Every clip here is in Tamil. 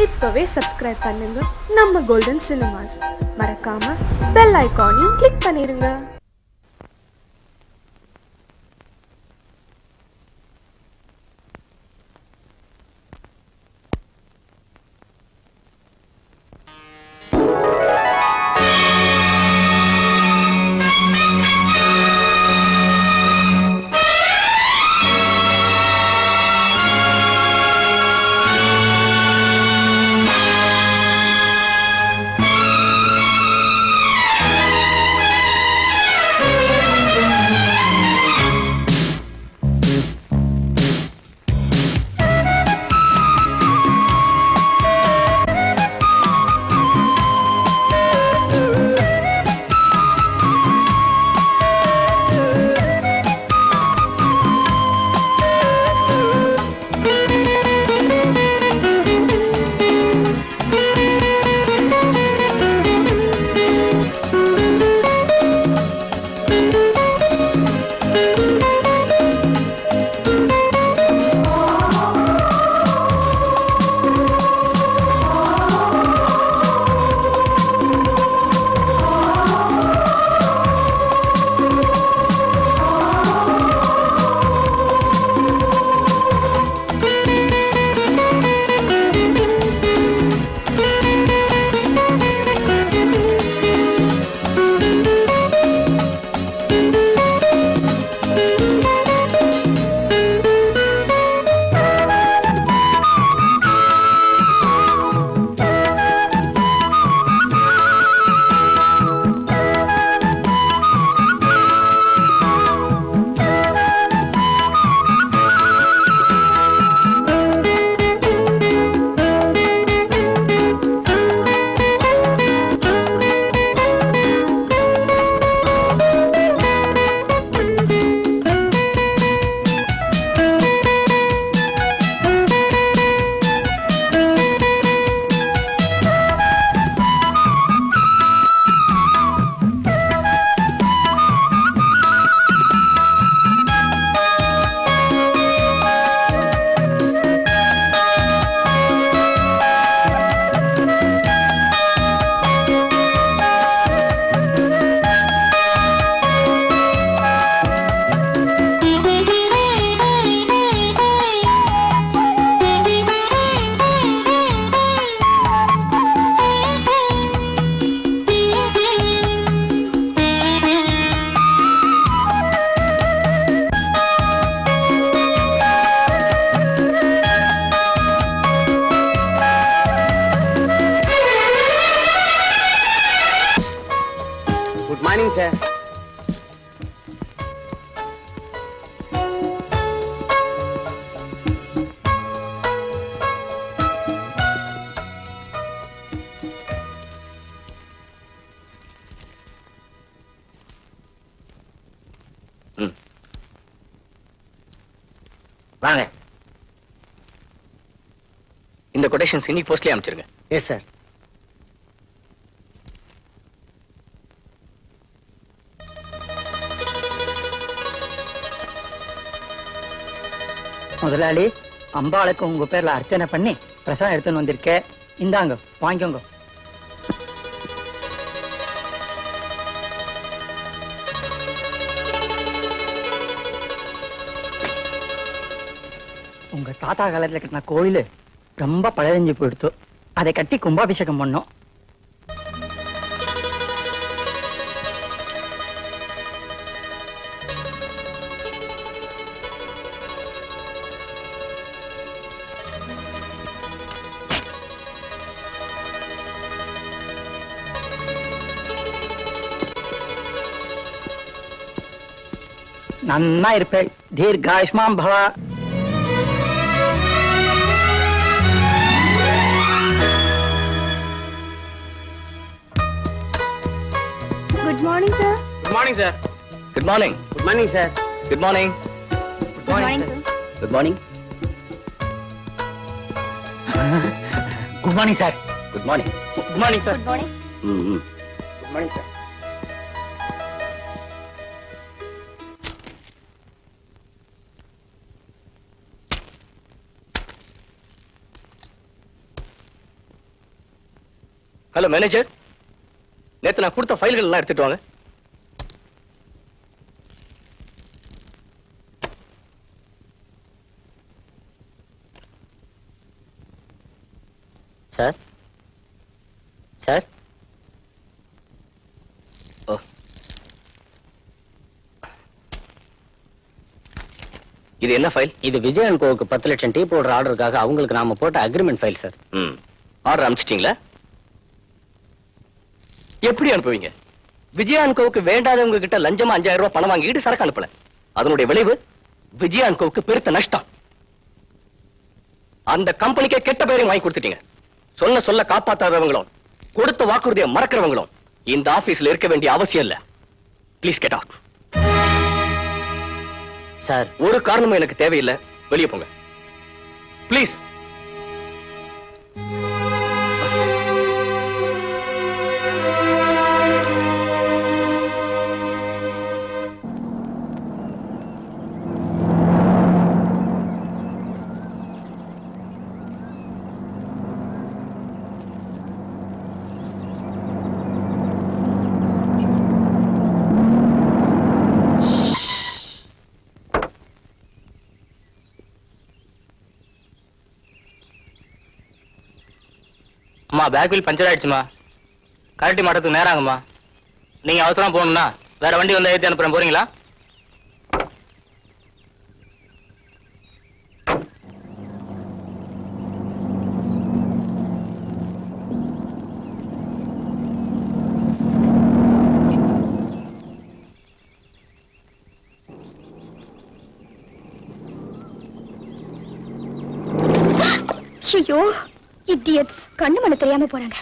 இப்பவே சப்ஸ்கிரைப் பண்ணுங்க நம்ம கோல்டன் சினிமாஸ். மறக்காம பெல் ஐகானையும் கிளிக் பண்ணிருங்க. Good morning sir. வாங்க. இந்த கொட்டேஷன்ஸ் இன்னைக்கு போஸ்ட்லயே அனுப்பிச்சிருங்க. Yes sir. முதலாளி, அம்பாளுக்கு உங்க பேர்ல அர்ச்சனை பண்ணி பிரசாதம் எடுத்துன்னு வந்திருக்கேன். இந்தாங்க, வாங்கிக்கோங்க. உங்க தாத்தா காலத்துல கட்டின கோயில் ரொம்ப பழஞ்சு போயிடுத்து. அதை கட்டி கும்பாபிஷேகம் பண்ணோம். நன்னா இருப்பேன். தீர்காயுஷ்மான் பவ. Good morning sir. Good morning sir. Good morning. Good morning sir. Good morning. Good morning. Good morning. Good morning sir. Good morning. Good morning sir. Good morning. Good morning sir. Hello manager, நேத்து நான் கொடுத்த ஃபைல்கள் எல்லாம் எடுத்துட்டு வாங்க. சார் சார் ஓ, இது என்ன ஃபைல்? இது விஜய் அண்ட் கோவுக்கு 10 லட்சம் டீ போடுற ஆர்டருக்காக அவங்களுக்கு நாம போட்ட அக்ரிமெண்ட் ஃபைல் சார். ஆர்டர் அனுப்பிச்சிட்டீங்களா? எப்படி அனுப்புவீங்க? விஜயான்கோவுக்கு வேண்டாதவங்க கிட்ட லஞ்சமா 5000 ரூபாய் பணம் வாங்கிட்டு சரக்கு அனுப்பல. அதனுடைய விளைவு விஜயான்கோவுக்கு பெருத்த நஷ்டம். அந்த கம்பெனிக்கே கெட்ட பேரையும் வாங்கி கொடுத்துட்டீங்க. சொல்ல காப்பாத்தாதவங்களும் கொடுத்த வாக்குறுதியை மறக்கிறவங்களும் இந்த ஆபீஸ்ல இருக்க வேண்டிய அவசியம் இல்ல. Please get out. சார் ஒரு காரணமும் எனக்கு தேவையில்லை. வெளியே போங்க ப்ளீஸ். அம்மா, பேக் வீல் பஞ்சர் ஆயிடுச்சுமா. கரட்டி மாட்டத்துக்கு நேரம் ஆகுமா. நீங்க அவசரம் போகணும்னா வேற வண்டி வந்து ஏற்றி அனுப்புறேன், போறீங்களா? ஐயோ, இடியட்ஸ், கண்ணு மண்ணு தெரியாம போறாங்க.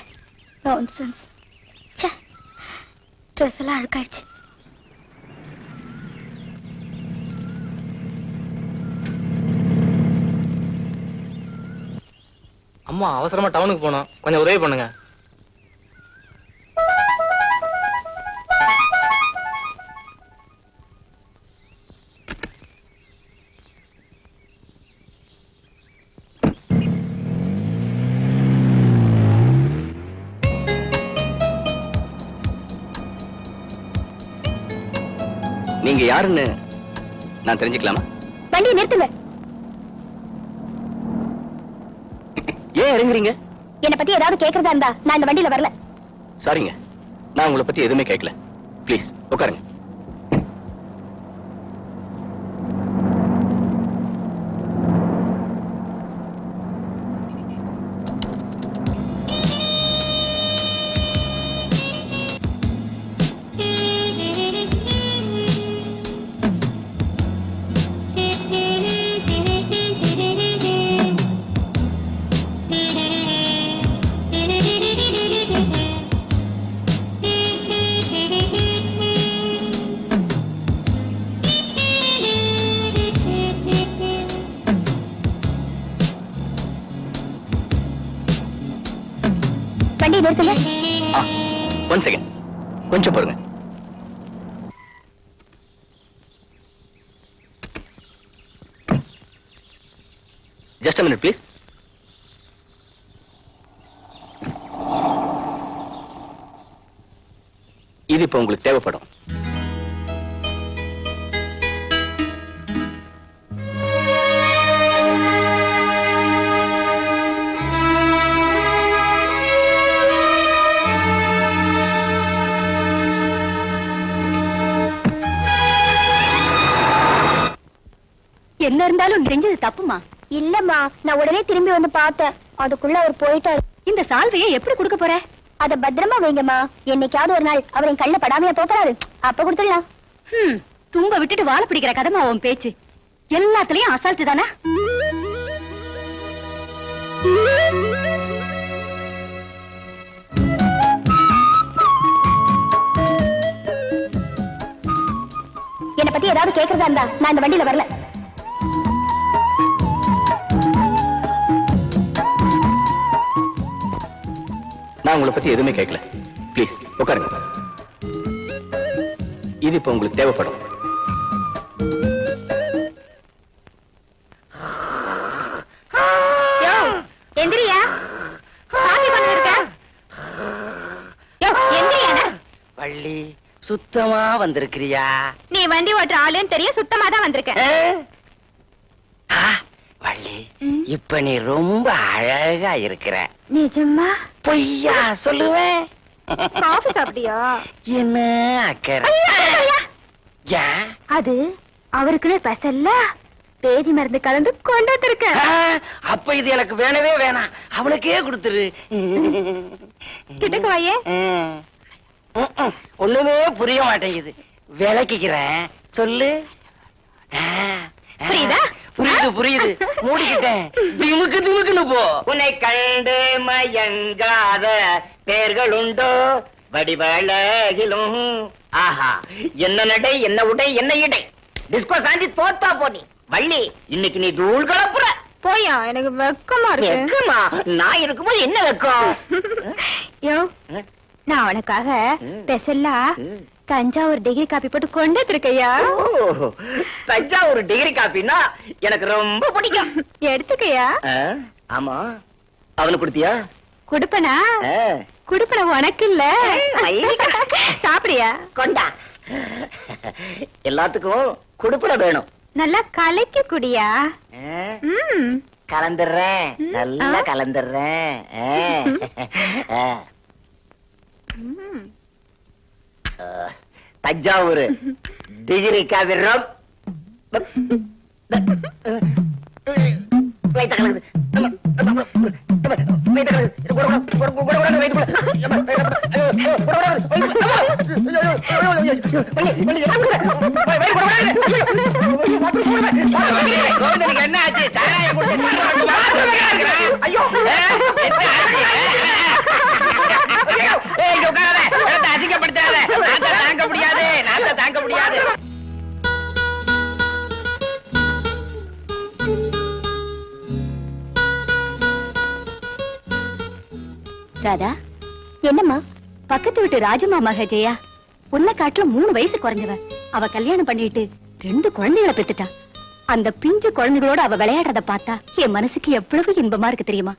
நான்சென்ஸ். ச்சே, ட்ரெஸ் எல்லாம் அழுக்காயிடுச்சு. அம்மா, அவசரமா டவுனுக்கு போகணும், கொஞ்சம் உதவி பண்ணுங்க. நீங்க யாருன்னு நான் தெரிஞ்சுக்கலாமா? வண்டியை நிறுத்துங்க. ஏன் இறங்குறீங்க? என்னை பத்தி ஏதாவது கேக்குறதா இருந்தா நான் இந்த வண்டியில வரல. சாரிங்க, நான் உங்களை பத்தி எதுவுமே கேட்கல. ப்ளீஸ் உட்காருங்க. வண்டியை நிறுத்துங்க. ஒன் செகண்ட், கொஞ்சம் பாருங்க. Just a minute please. இது இப்ப உங்களுக்கு தேவைப்படும். என்ன இருந்தாலும் செஞ்சது தப்புமா? இல்லம்மா, நான் உடனே திரும்பி வந்து பார்த்தேன். அதுக்குள்ள அவர் போயிட்டாரு. இந்த சால்வையை எப்படி கொடுக்க போற? அத பத்திரமா வைங்கம்மா. என்னைக்காவது ஒரு நாள் அவர் என் கண்ணுல படாமையா போறாரு, அப்ப கொடுத்துடலாம். தும்ப விட்டுட்டு வாழ பிடிக்கிற கதமா உன் பேச்சு. எல்லாத்துலயும் அசால்ட்டு தானே. என்னை பத்தி ஏதாவது கேக்குறதா இருந்தா நான் இந்த வண்டியில வரல. நான் உங்களை பத்தி எதுவுமே கேட்கல. ப்ளீஸ் உட்காருங்க. இது இப்ப உங்களுக்கு தேவைப்படும். எந்திரியா, காஃபி பண்ண இருக்க. சுத்தமா வந்திருக்கிறியா? நீ வண்டி ஓட்டுற ஆளுன்னு தெரிய சுத்தமா தான் வந்திருக்க. வள்ளி, இப்ப நீ ரொம்ப அழகா இருக்கிற. நிஜமா? பொய்யா சொல்லுவேன்? காஃபி சாப்பிட்டியா? என்ன அக்கறை? ஏன்? அது அவருக்குன்னு ஸ்பெஷல்ல பேதி மருந்து கலந்து கொண்டு வந்திருக்க. அப்ப இது எனக்கு வேணவே வேணாம், அவனுக்கே கொடுத்துரு. கிட்டக்கு வாயே. ஒண்ணுமே புரிய மாட்டேங்குது, விளக்கிக்கிறேன், சொல்லு. புரியுதா? புரியுது புரியுது, மூடிக்கிட்டேன். திமுக்கு திமுக்குன்னு போ. உன்னை கண்டு மயங்காத பேர்கள் உண்டோ வடிவழகிலும். ஆஹா, என்ன நடை, என்ன உடை, என்ன இடை. டிஸ்கோ சாண்டி தோத்தா போனி. வள்ளி, இன்னைக்கு நீ தூள் கலப்புற. போயா, எனக்கு வெக்கமா இருக்கு. வெக்கமா? நான் இருக்கும்போது என்ன வெக்கம்? யோ, நான் உனக்காக ஸ்பெஷலா தஞ்சாவூர் டிகிரி காப்பி போட்டு கொண்டு வந்திருக்கையா. தஞ்சாவூர் டிகிரி காப்பின்னா எனக்கு ரொம்ப பிடிக்கும். எடுத்துக்கையா. ஆமா, அவனுக்கு கொடுத்தியா? குடுப்பனா? குடுப்பன உனக்கு இல்ல, சாப்பிடியா? கொண்டா. எல்லாத்துக்கும் குடுப்பன வேணும். நல்லா கலக்கி குடியா. கலந்துடுறேன், நல்லா கலந்துடுறேன். தஞ்சாவூர் டிகிரி காவி கோவிந்தனுக்கு என்ன ஆச்சு? ஐயோ, அதிகப்படுத்தாத. தாங்க முடியாது, தாங்க முடியாது. ராதா, என்னம்மா? பக்கத்து வீட்டு ராஜமா மகஜயா உன்னை காட்டுல 3 வயசு குறைஞ்சவ. அவ கல்யாணம் பண்ணிட்டு 2 குழந்தைகளை பெத்துட்டா. அந்த பிஞ்சு குழந்தைகளோட அவ விளையாடுறத பார்த்தா என் மனசுக்கு எவ்வளவு இன்பமா இருக்கு தெரியுமா?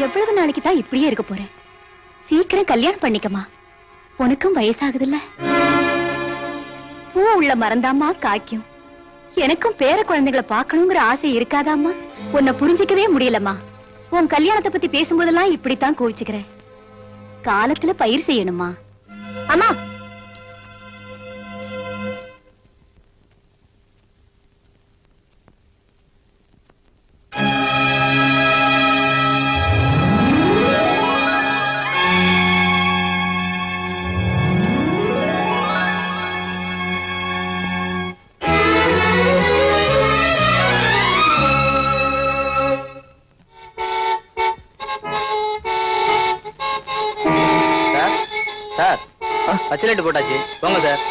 எவ்வளவு நாளைக்கு தான் இப்படியே இருக்க போற? சீக்கிரம் கல்யாணம் பண்ணிக்கமா, உனக்கும் வயசாகுதுல்ல. பூ உள்ள மறந்தாமா காய்க்கும். எனக்கும் பேர குழந்தைகளை பார்க்கணுங்கிற ஆசை இருக்காதாமா? உன்னை புரிஞ்சுக்கவே முடியலம்மா. உன் கல்யாணத்தை பத்தி பேசும்போதெல்லாம் இப்படித்தான் கோவிச்சுக்கிறேன். காலத்துல பயிர் செய்யணுமா? அம்மா, சார், பச்சை லைட் போட்டாச்சு, போங்க சார்.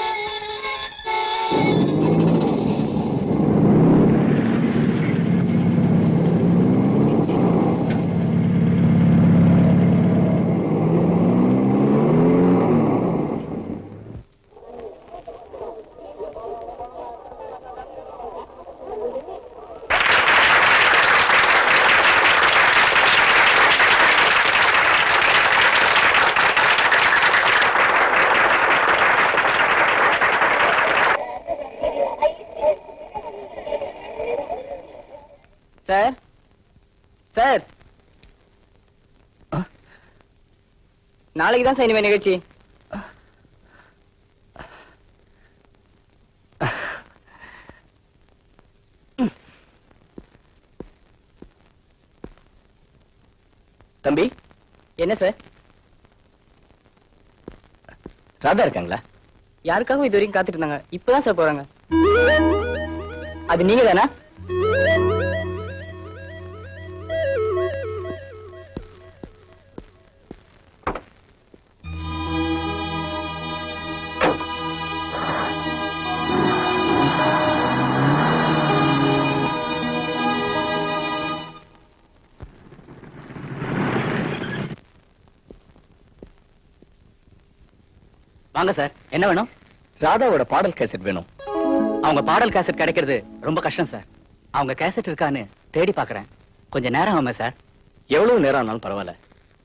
சார், சார், நாளைக்கு தான் சார் இனிமே நிகழ்ச்சி. தம்பி, என்ன சார்? ராதா இருக்காங்களா? யாருக்காகவும் இது வரைக்கும் காத்துட்டு இருந்தாங்க, இப்பதான் சார் போறாங்க. அது நீங்க தானா? வாங்க சார், என்ன வேணும்? ராதாவோட பாடல் கேசட் வேணும். அவங்க பாடல் கேசட் கிடைக்கிறது ரொம்ப கஷ்டம் சார். அவங்க கேசட் இருக்கான்னு தேடி பாக்குறேன். கொஞ்சம் நேரம் ஆகுமா சார்? எவ்வளவு நேரம் ஆனாலும் பரவாயில்ல,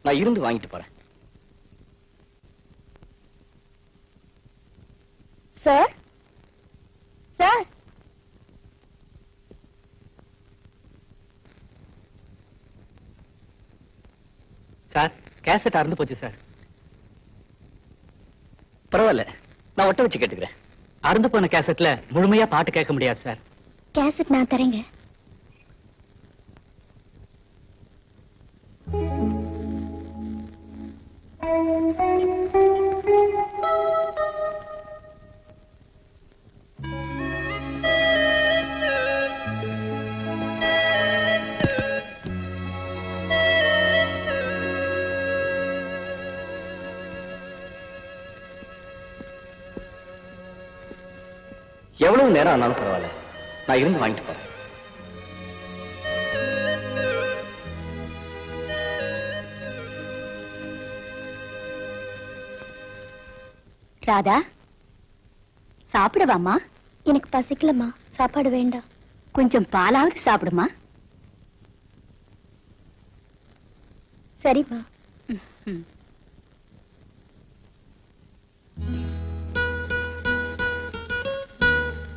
நான் இருந்து வாங்கிட்டு போறேன். சார் சார் சார் கேசட் அறுந்து போச்சு சார். பரவாயில்ல, நான் ஒட்ட வச்சு கேட்டுக்கிறேன். அறுந்து போன கேசட்ல முழுமையா பாட்டு கேட்க முடியாது சார். கேசட் நான் தரேங்க. எவ்வளவு நேரம் ஆனாலும் பரவாயில்ல, நான் இருந்து வாங்கிட்டு போறேன். ராதா, சாப்பிடவாமா? எனக்கு பசிக்கலம்மா, சாப்பாடு வேண்டாம். கொஞ்சம் பாலாவது சாப்பிடுமா. சரிம்மா.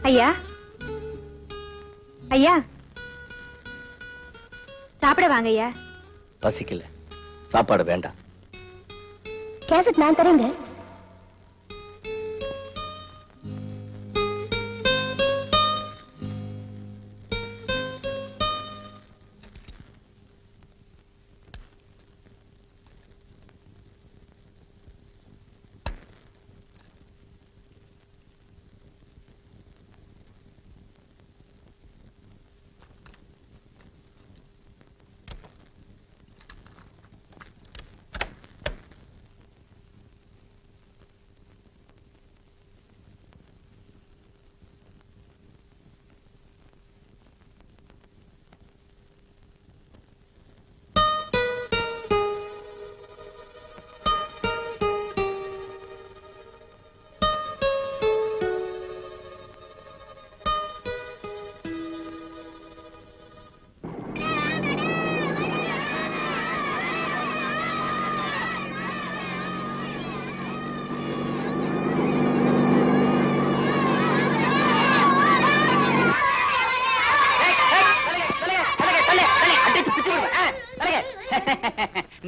ஐயா, ஐயா, சாப்பிட வாங்க ஐயா. பசிக்கல, சாப்பாடு வேண்டாம். கேசட் நான் தரேங்க.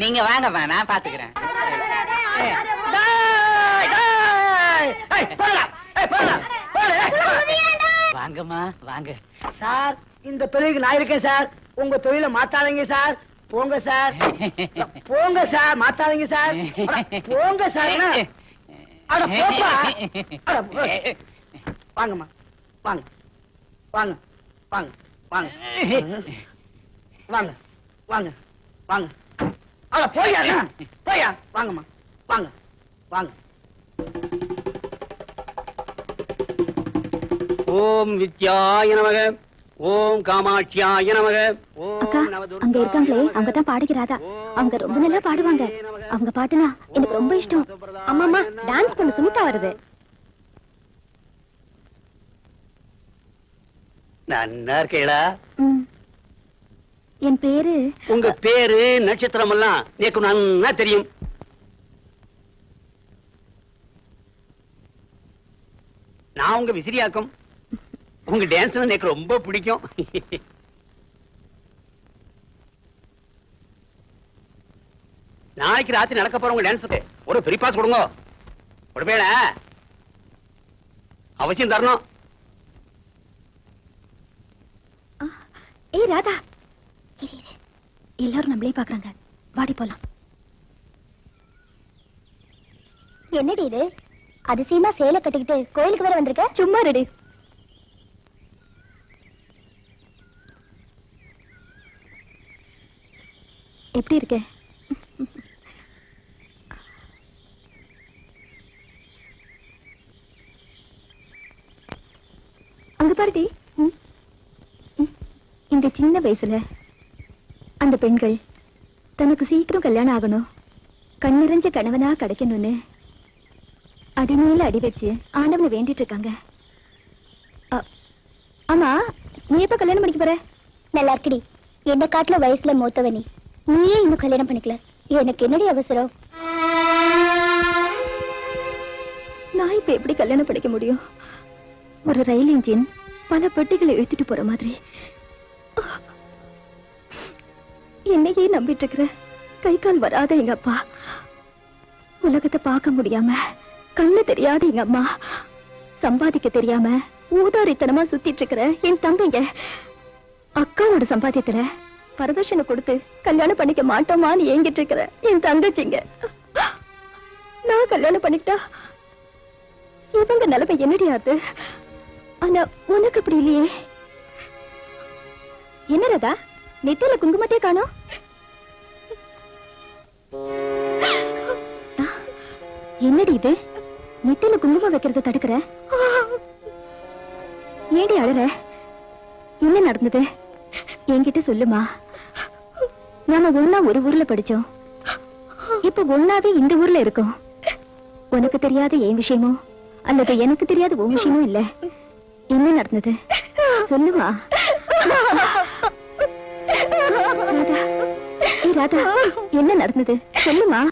நீங்க வாங்க, நான் பாத்துக்கிறேன். வாங்கம்மா வாங்க. சார், இந்த தொழிலுக்கு நான் இருக்கேன் சார். உங்க தொழில மாத்தாதீங்க சார். போங்க சார், போங்க சார், மாத்தாதீங்க சார். அட, போங்க சார். அட போப்பா. அட, வாங்கம்மா, வாங்க வாங்க வாங்க வாங்க வாங்க வாங்க வாங்க. அட போயா, போயா. வாங்கம்மா, வாங்க வாங்க. ஓம் வித்யாய நமக, ஓம் காமாட்சியாய நமக, அக்கா, அங்க இருக்காங்களே, அவங்க தான் பாடுகிறாதா. அவங்க ரொம்ப நல்லா பாடுவாங்க. அவங்க பாட்டுனா எனக்கு ரொம்ப இஷ்டம். அம்மாமா, டான்ஸ் பண்ண சுமிதா வருது. நன்னா இருக்கேடா. என் பேரு. உங்க பேரு நட்சத்திரம் எல்லாம் எனக்கு நன்னா தெரியும். நான் உங்க விசிறியாக்கும். உங்க டான்ஸ் எனக்கு ரொம்ப பிடிக்கும். நாளைக்கு ராத்திரி நடக்க போற உங்க டான்ஸுக்கு ஒரு ஃப்ரீ பாஸ் கொடுங்க. கொடுப்பேல, அவசியம் தரணும். ஏய் ராதா, எல்லாரும் நம்மளே பாக்குறாங்க. வாடி போலாம். என்னடி இது? அதிசயமா சேலை கட்டிக்கிட்டு கோயிலுக்கு வேற வந்திருக்க? சும்மா ரெடி. எப்படி இருக்க? அங்க பாருடி. இந்த சின்ன வயசுல அந்த பெண்கள் தனக்கு சீக்கிரம் கல்யாணம் ஆகணும், கண்ணிறைஞ்ச கணவனா கிடைக்கணும்னு அடிமையில அடி வச்சு ஆண்டவனை வேண்டிட்டு இருக்காங்க. ஆமா, நீ எப்ப கல்யாணம் பண்ணிக்க போற? நல்லா இருக்குடி. என்ன காட்டுல வயசுல மூத்தவனி, நீயே இன்னும் கல்யாணம் பண்ணிக்கல. எனக்கு என்னடி அவசரம்? நான் இப்ப எப்படி கல்யாணம் பண்ணிக்க முடியும்? ஒரு ரயில் இன்ஜின் பல பெட்டிகளை இழுத்துட்டு போற மாதிரி என்னையே நம்பிட்டு இருக்கிற கை கால் வராத எங்க அப்பா, உலகத்தை பார்க்க முடியாம கண்ணு தெரியாத எங்க அம்மா, சம்பாதிக்க தெரியாம ஊதாரித்தனமா சுத்திட்டு இருக்கிற என் தம்பிங்க, அக்காவோட சம்பாத்தியத்துல வரதட்சணை கொடுத்து கல்யாணம் பண்ணிக்க மாட்டோமான்னு ஏங்கிட்டு இருக்கிற என் தங்கச்சிங்க, நான் கல்யாணம் பண்ணிக்கிட்டா இவங்க நிலைமை என்னடியாது? ஆனா உனக்கு அப்படி இல்லையே. என்ன ராதா, நெத்தியில குங்குமத்தே காணோம்? என்னடி இது, நெத்தியில குங்குமம் வைக்கிறத தடுக்கிற? ஏடி அழற? என்ன நடந்தது என்கிட்ட சொல்லுமா. நாம ஒண்ணா ஒரு ஊர்ல படிச்சோம், இப்ப ஒண்ணாவே இந்த ஊர்ல இருக்கோம். உனக்கு தெரியாத என் விஷயமோ அல்லது எனக்கு தெரியாத உன் விஷயமும் இல்ல. என்ன நடந்தது சொல்லுமா. ராதா, ஏய் ராதா, என்ன நடந்தது சொல்லுமா.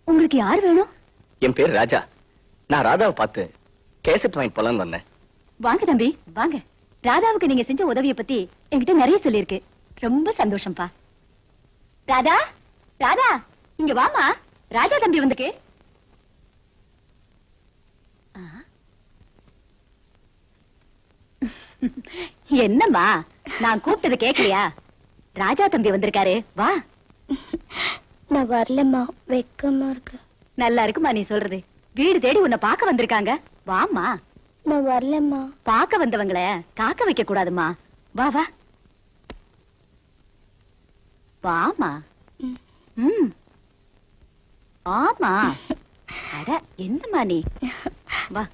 உங்களுக்கு யார் வேணும்? என் பேர் ராஜா. நான் ராதாவை பார்த்து கேசட் வாங்கி போலான்னு வந்தேன். வாங்க தம்பி வாங்க. ராதாவுக்கு நீங்க செஞ்ச உதவியை பத்தி என்கிட்ட நிறைய சொல்லிருக்கு. ரொம்ப சந்தோஷம்பா. ராதா, ராதா இங்க வாமா. ராஜா தம்பி வந்துக்கு. என்னம்மா, நான் கூப்பிட்டது கேட்கலையா? ராஜா தம்பி வந்திருக்காரு, வா. நான் வரலம்மா, வெக்கமா இருக்கு. நல்லா இருக்குமா நீ சொல்றது. வீடு தேடி உன்னை பார்க்க வந்திருக்காங்க, வாமா. நான் வரலம்மா. பார்க்க வந்தவங்கள காக்க வைக்க கூடாதுமா. வா வா வாமா. ஆமா. அட என்னம்மா நீ, வா.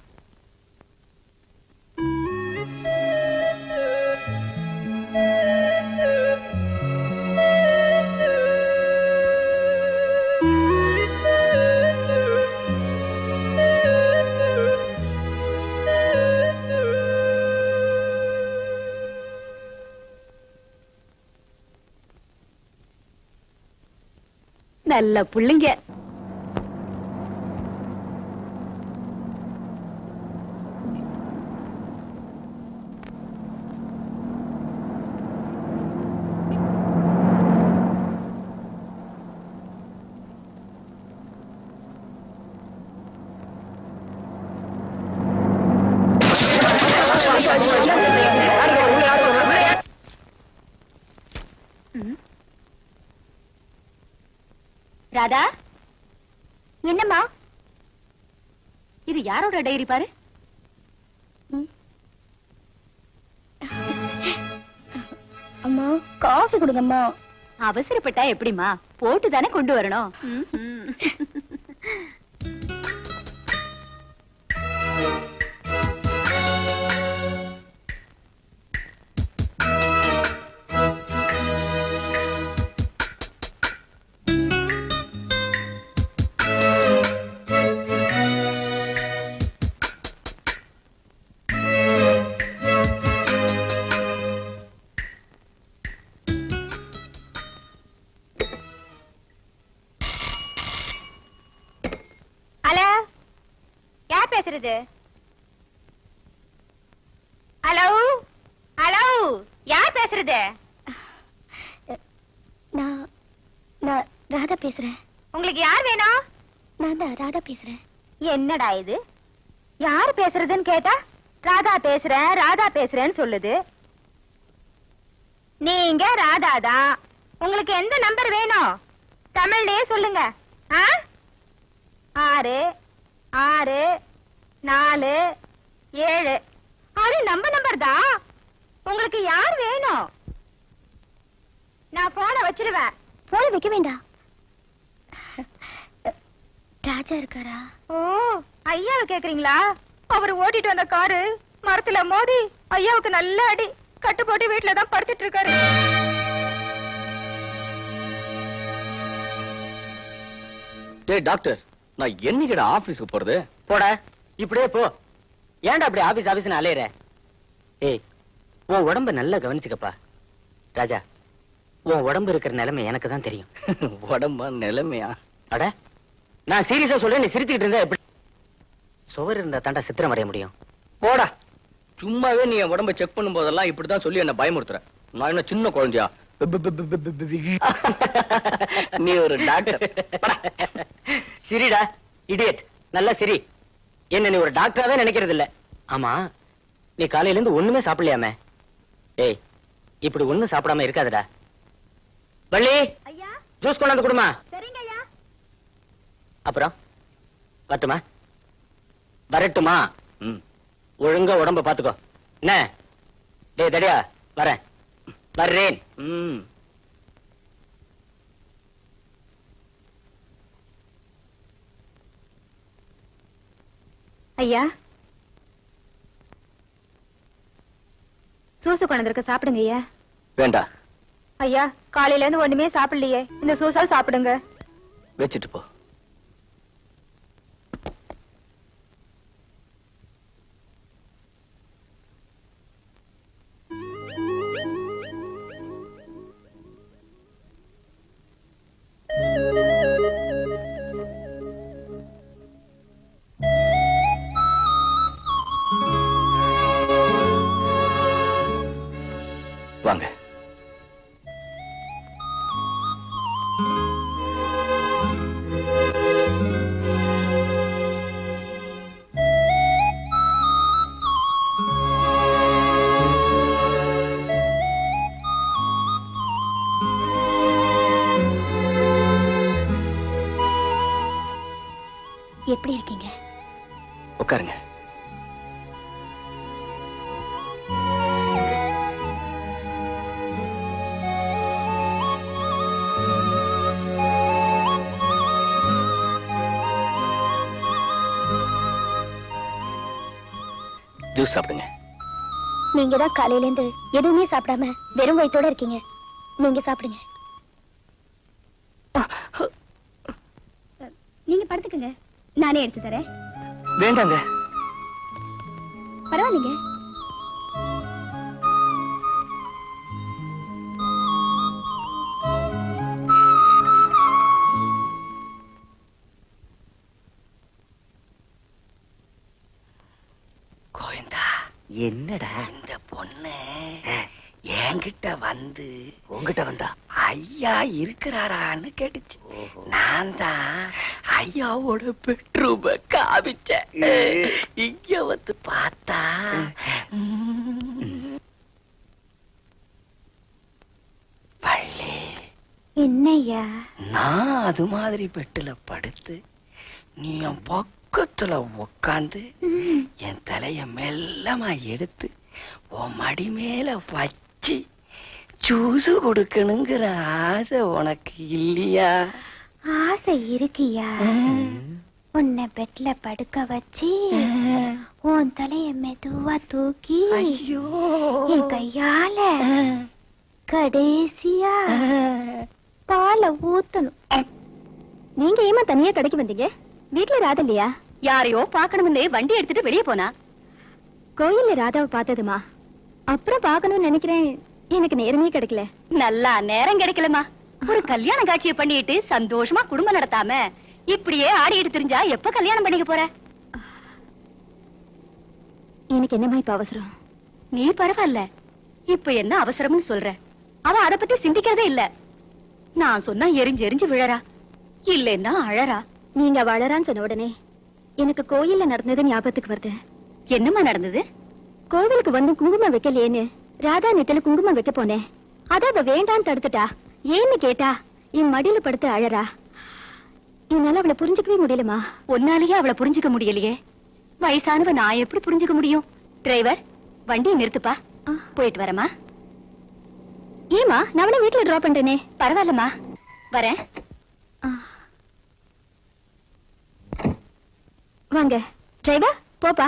நல்ல புள்ளைங்க. ராதா, என்னம்மா? இது யாரோட டைரி பாரு. அம்மா காஃபி கொடுங்கம்மா. அவசரப்பட்டா எப்படிமா, போட்டு தானே கொண்டு வரணும். ஹலோ, யார் பேசுறது? பேசுறது? நான் நான் ராதா பேசுறேன். உங்களுக்கு யார் வேணும்? நான் தான் ராதா பேசுறேன். என்னடா இது? யார் பேசுறதுன்னு கேட்டா ராதா பேசுறேன் ராதா பேசுறேன்னு சொல்லுது. நீங்க ராதாதா. உங்களுக்கு எந்த நம்பர் வேணும்? தமிழ்லயே சொல்லுங்க. 6 6 4 7. அது நம்ம நம்பர் தான். உங்களுக்கு யார் வேணும்? நான் போனை வச்சிருவேன். போன வைக்க வேண்டாம். ராஜா இருக்காரா? ஓ, ஐயாவை கேக்குறீங்களா? அவரு ஓட்டிட்டு வந்த காரு மரத்துல மோதி ஐயாவுக்கு நல்ல அடி. கட்டு போட்டு வீட்டுல தான் படுத்துட்டு இருக்காரு. டேய் டாக்டர், நான் என்னைக்குடா ஆபீஸ்க்கு போறது? போட, இப்படியே போ. ஏன்டா அப்படி ஆபீஸ் ஆபீஸ்னு அலையற? ஏய், உன் உடம்ப நல்லா கவனிச்சுக்கப்பா. ராஜா, உன் உடம்பு இருக்கிற நிலைமை எனக்கு தான் தெரியும். உடம்பா நிலைமையா? அட, நான் சீரியஸா சொல்றேன், நீ சிரிச்சுக்கிட்டு இருந்தா எப்படி? சுவர் இருந்தா தாண்டா சித்திரம் வரைய முடியும். போடா, சும்மாவே நீ என் உடம்ப செக் பண்ணும் போதெல்லாம் இப்படிதான் சொல்லி என்ன பயமுறுத்துற. நான் என்ன சின்ன குழந்தையா? நீ ஒரு டாக்டர். சிரிடா இடியட், நல்லா சிரி. என்ன நீ ஒரு டாக்டராவே நினைக்கிறது இல்ல. ஆமா, நீ காலையில இருந்து ஒண்ணுமே சாப்பிடலையாமே? ஏய், இப்படி ஒண்ணும் சாப்பிடாம இருக்காதடா. வள்ளி, ஐயா, ஜூஸ் கொண்டாந்து கொடுமா. சரிங்க ஐயா. அப்புறம் வரட்டுமா? வரட்டுமா? ஒழுங்கா உடம்ப பாத்துக்கோ. என்ன டேய் தடியா, வரேன் வர்றேன். ஐயா, சூசு கொண்டிருக்க சாப்பிடுங்க ஐயா. வேண்டாம். ஐயா, காலையில இருந்து ஒண்ணுமே சாப்பிடலையே, இந்த சூசால் சாப்பிடுங்க. வச்சுட்டு போ. வாங்க. எப்படி இருக்கீங்க? உட்காருங்க. ஜூஸ் சாப்பிடுங்க. நீங்க தான் காலையில இருந்து எதுவுமே சாப்பிடாம வெறும் வயித்தோட இருக்கீங்க. நீங்க சாப்பிடுங்க. நீங்க படுத்துக்கங்க, நானே எடுத்து தரேன். வேண்டாங்க. பரவாயில்லைங்க. என்னடா இந்த பொண்ணு என்கிட்ட வந்து உங்ககிட்ட வந்தா ஐயா இருக்கிறாரான்னு கேட்டுச்சு. நான் தான் ஐயாவோட பெட்ரூம காமிச்சேன். இங்க வந்து பார்த்தா பள்ளி. என்னய்யா? நான் அது மாதிரி பெட்டுல படுத்து நீ என் பக்கத்துல உக்காந்து என் தலைய மெல்லமா எடுத்து உன் மடி மேல வச்சு ஜூஸ் கொடுக்கணுங்கிற ஆசை உனக்கு இல்லையா? ஆசை இருக்கியா? உன்னை பெட்ல படுக்க வச்சு உன் தலைய மெதுவா தூக்கி ஐயோ என் கையால கடைசியா பாலை ஊத்தணும். நீங்க ஏமா தனியா கடைக்கு வந்தீங்க? வீட்டுல ராதா இல்லையா? யாரையோ பாக்கணும்னு வண்டி எடுத்துட்டு வெளியே போனா. கோயில்ல ராதாவை பார்த்ததுமா, அப்புறம் பார்க்கணும்னு நினைக்கிறேன். எனக்கு நேரமே கிடைக்கல. நல்லா நேரம் கிடைக்கலமா. ஒரு கல்யாண காட்சியை பண்ணிட்டு சந்தோஷமா குடும்பம் நடத்தாம இப்படியே ஆடிட்டு தெரிஞ்சா எப்ப கல்யாணம் பண்ணிக்க போற? எனக்கு என்னமா இப்ப அவசரம்? நீ பரவாயில்ல, இப்ப என்ன அவசரம்னு சொல்ற? அவ அத பத்தி சிந்திக்கிறதே இல்ல. நான் சொன்னா எரிஞ்சு எரிஞ்சு விழறா, இல்லைன்னா அழறா. நீங்க வளரான்னு சொன்ன உடனே எனக்கு கோயில்ல நடந்தது ஞாபகத்துக்கு வருது. என்னம்மா நடந்தது? கோவிலுக்கு வந்து குங்குமம் வைக்கலையேன்னு ராதா நெத்தில குங்குமம் வைக்க போனேன். அத அவ வேண்டான்னு தடுத்துட்டா. ஏன்னு கேட்டா என் மடியில படுத்து அழறா. என்னால அவளை புரிஞ்சுக்கவே முடியலமா. ஒன்னாலேயே அவளை புரிஞ்சுக்க முடியலையே. வயசானவ நான் எப்படி புரிஞ்சுக்க முடியும்? டிரைவர், வண்டியை நிறுத்துப்பா. போயிட்டு வரமா. ஏமா நான் அவனை வீட்டுல டிராப் பண்றேனே. பரவாயில்லம்மா, வரேன். வாங்க டிரைவர், போப்பா.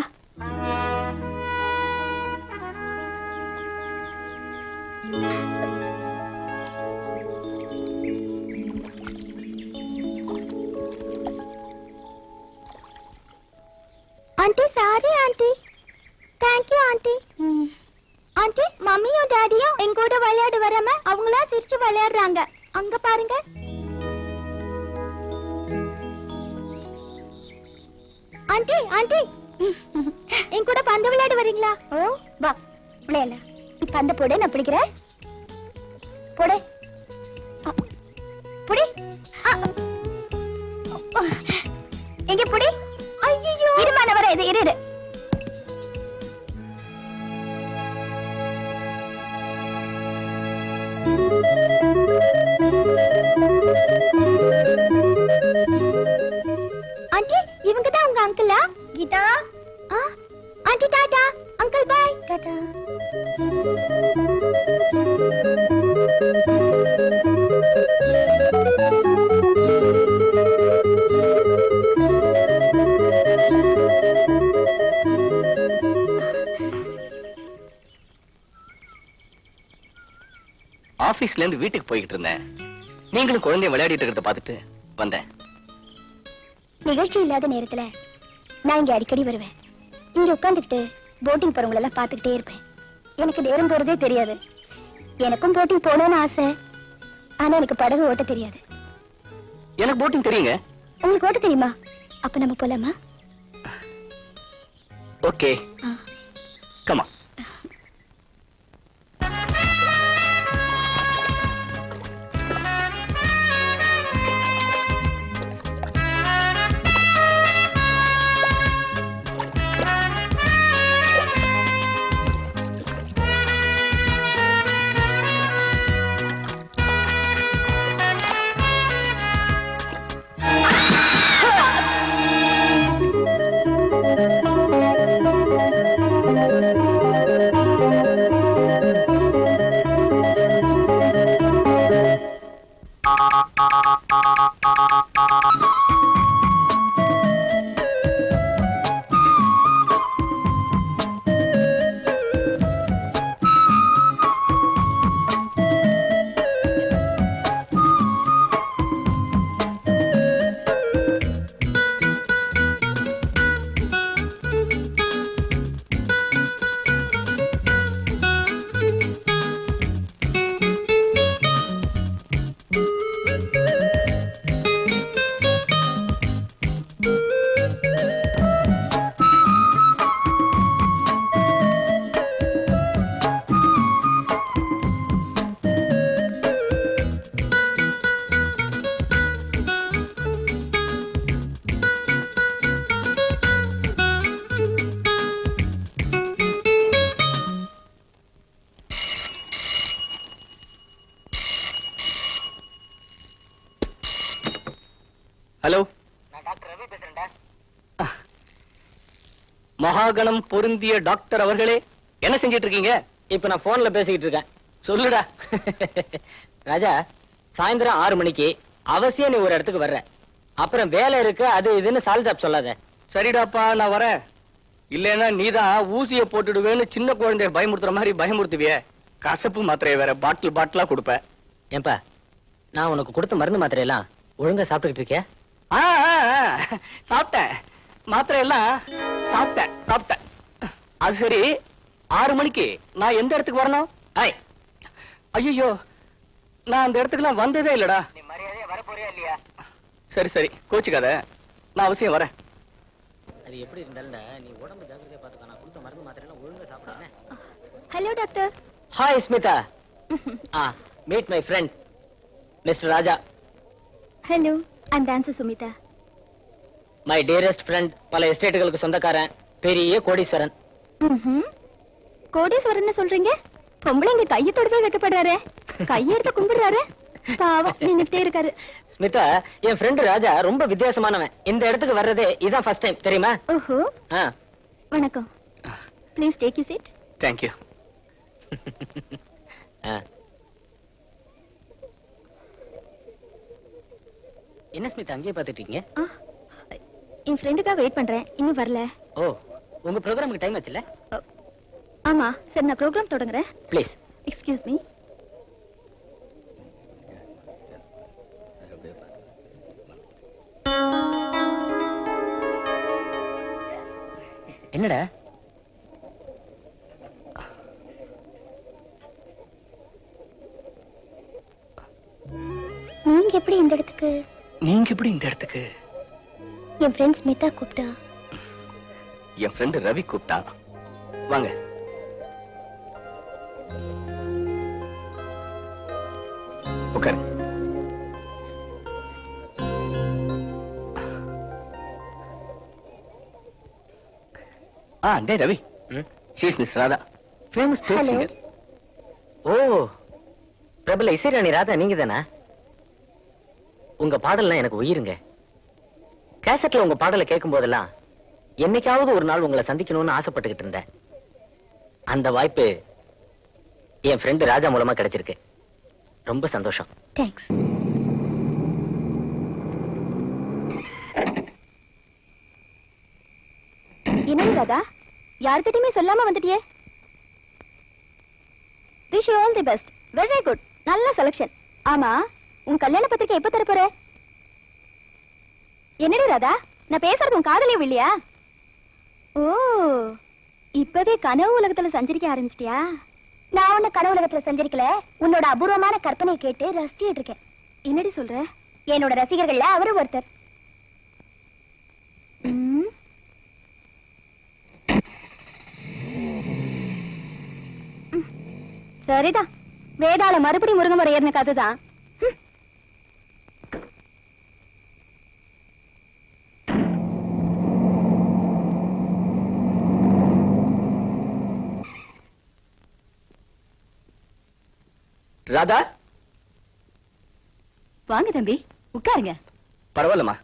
Aunty sorry aunty. Thank you aunty. Aunty மம்மியும் டாடியும் எங்க கூட விளையாட வராம அவங்களா சிரிச்சு விளையாடுறாங்க. அங்க பாருங்க. ஆண்டி ஆண்டி என் கூட பந்து விளையாட வரீங்களா? ஓ வா விளையாட. இப்ப அந்த போடு, நான் பிடிக்கிறேன். போடு புடி. எங்க புடி. ஐயோ இருமா, நான் வரேன். இது இரு. ஆண்டி இவங்க தான் உங்க அங்கிளா? Geetha. Aunty tata. Uncle bye. Tata. ஆபீஸ்ல இருந்து வீட்டுக்கு போய்கிட்டு இருந்தேன். நீங்களும் குழந்தைய விளையாடிட்டு இருக்கிறத பார்த்துட்டு வந்தேன். நிகழ்ச்சி இல்லாத நேரத்துல நான் இங்க அடிக்கடி வருவேன். இங்க உட்காந்துக்கிட்டு போட்டிங் போறவங்களை எல்லாம் பாத்துக்கிட்டே இருப்பேன். எனக்கு நேரம் போறதே தெரியாது. எனக்கும் போட்டிங் போகணும்னு ஆசை. ஆனா எனக்கு படகு ஓட்ட தெரியாது. எனக்கு போட்டிங் தெரியுங்க. உங்களுக்கு ஓட்ட தெரியுமா? அப்ப நம்ம போலாமா? Okay, comma. ஹலோ, நான் டாக்டர் ரவி பேசுறேன்டா. மகாகணம் பொருந்திய டாக்டர் அவர்களே, என்ன செஞ்சிட்டு இருக்கீங்க? இப்ப நான் போன்ல பேசிக்கிட்டு இருக்கேன். சொல்லுடா. ராஜா, சாயந்தரம் 6 மணிக்கு அவசியம் நீ ஒரு இடத்துக்கு வர்ற. அப்புறம் வேலை இருக்கு அது இதுன்னு சால்ஜாப் சொல்லாத. சரிடாப்பா, நான் வரேன். இல்லைன்னா நீதான் ஊசிய போட்டுடுவேன்னு சின்ன குழந்தைய பயமுறுத்துற மாதிரி பயமுறுத்துவிய. கசப்பு மாத்திரைய வேற பாட்டில் பாட்டிலா கொடுப்ப. ஏன்பா, நான் உனக்கு கொடுத்த மருந்து மாத்திரையெல்லாம் ஒழுங்கா சாப்பிட்டுக்கிட்டு இருக்கியா? சாப்பிட்டேன், மாத்திரை எல்லாம் சாப்பிட்டேன். அது சரி, 6 மணிக்கு நான் எந்த இடத்துக்கு வரணும்? ஐயோ, நான் அந்த இடத்துக்குலாம் வந்ததே இல்லடா. நீ மரியாதையா வர போறியா இல்லையா? சரி சரி, கோச்சுக்காத, நான் அவசியம் வரேன். அது எப்படி இருந்தாலும் நீ உடம்பு ஜாக்கிரதையா பாத்துக்க. நான் கொடுத்த மருந்து மாத்திரையெல்லாம் ஒழுங்கா சாப்பிடுறேன். Hello doctor. Hi Smita. Meet my friend mister Raja. Hello, I'm dancer Sumita. My dearest friend, பல எஸ்டேட்டுகளுக்கு சொந்தக்காரன், பெரிய கோடீஸ்வரன். கோடீஸ்வரன் சொல்றீங்க? பொம்பளைங்க கையை தொடுவே வைக்கப்படுறாரு, கையெடுத்து கும்பிடுறாரு. பாவம் நின்னுட்டே இருக்காரு. ஸ்மிதா, என் ஃப்ரெண்ட் ராஜா ரொம்ப வித்தியாசமானவன். இந்த இடத்துக்கு வர்றதே இதான் ஃபர்ஸ்ட் டைம், தெரியுமா? ஓஹோ, ஆ. வணக்கம். Please take you seat. Thank you. என்ன ஸ்மிதா அங்கேயே பார்த்துட்டு இருக்கீங்க? என் ஃப்ரெண்டுக்காக வெயிட் பண்றேன், இன்னும் வரல. ஓ, உங்க ப்ரோக்ராமுக்கு டைம் ஆச்சுல்ல? ஆமா, சரி நான் ப்ரோக்ராம் தொடங்குறேன். ப்ளீஸ். Excuse me. என்னடா? நீங்க எப்படி இந்த இடத்துக்கு? நீங்க எப்படி இந்த இடத்துக்கு? என் ஃப்ரெண்ட் ஸ்மிதா கூப்பிட்டா. என் ஃப்ரெண்டு ரவி கூப்பிட்டான். வாங்க. உட்காரு. டே Ravi, she is miss Radha, famous state Hello. Singer. ஓ, பிரபல இசைராணி ராதா நீங்க தானா? உங்க பாடல்லாம் எனக்கு உயிருங்க. கேசட்ல உங்க பாடலை கேட்கும் போதெல்லாம் என்னைக்காவது ஒரு நாள் உங்களை சந்திக்கணும்னு ஆசைப்பட்டுக்கிட்டு இருந்தேன். அந்த வாய்ப்பு என் ஃப்ரெண்டு ராஜா மூலமா கிடைச்சிருக்கு. ரொம்ப சந்தோஷம். தேங்க்ஸ். என்ன ராதா, யார்கிட்டயுமே சொல்லாம வந்துட்டியே? Wish you all the best. Very good, நல்ல செலக்ஷன். ஆமா, உன் கல்யாண பத்திரிக்கை எப்ப தர போற? என்னடி ராதா, நான் பேசுறது உன் காதலியும் இல்லையா? ஓ, இப்பவே கனவு உலகத்துல சஞ்சரிக்க ஆரம்பிச்சிட்டியா? நான் உன்ன கனவு உலகத்துல சஞ்சரிக்கல, உன்னோட அபூர்வமான கற்பனையை கேட்டு ரசிச்சிட்டு இருக்கேன். என்னடி சொல்ற? என்னோட ரசிகர்கள்ல அவரும் ஒருத்தர். சரிதான், வேதாள மறுபடியும் முருங்க முறை ஏறின கதைதான். ராதா, வாங்க தம்பி, உட்காருங்க. பரவாயில்லம்மா.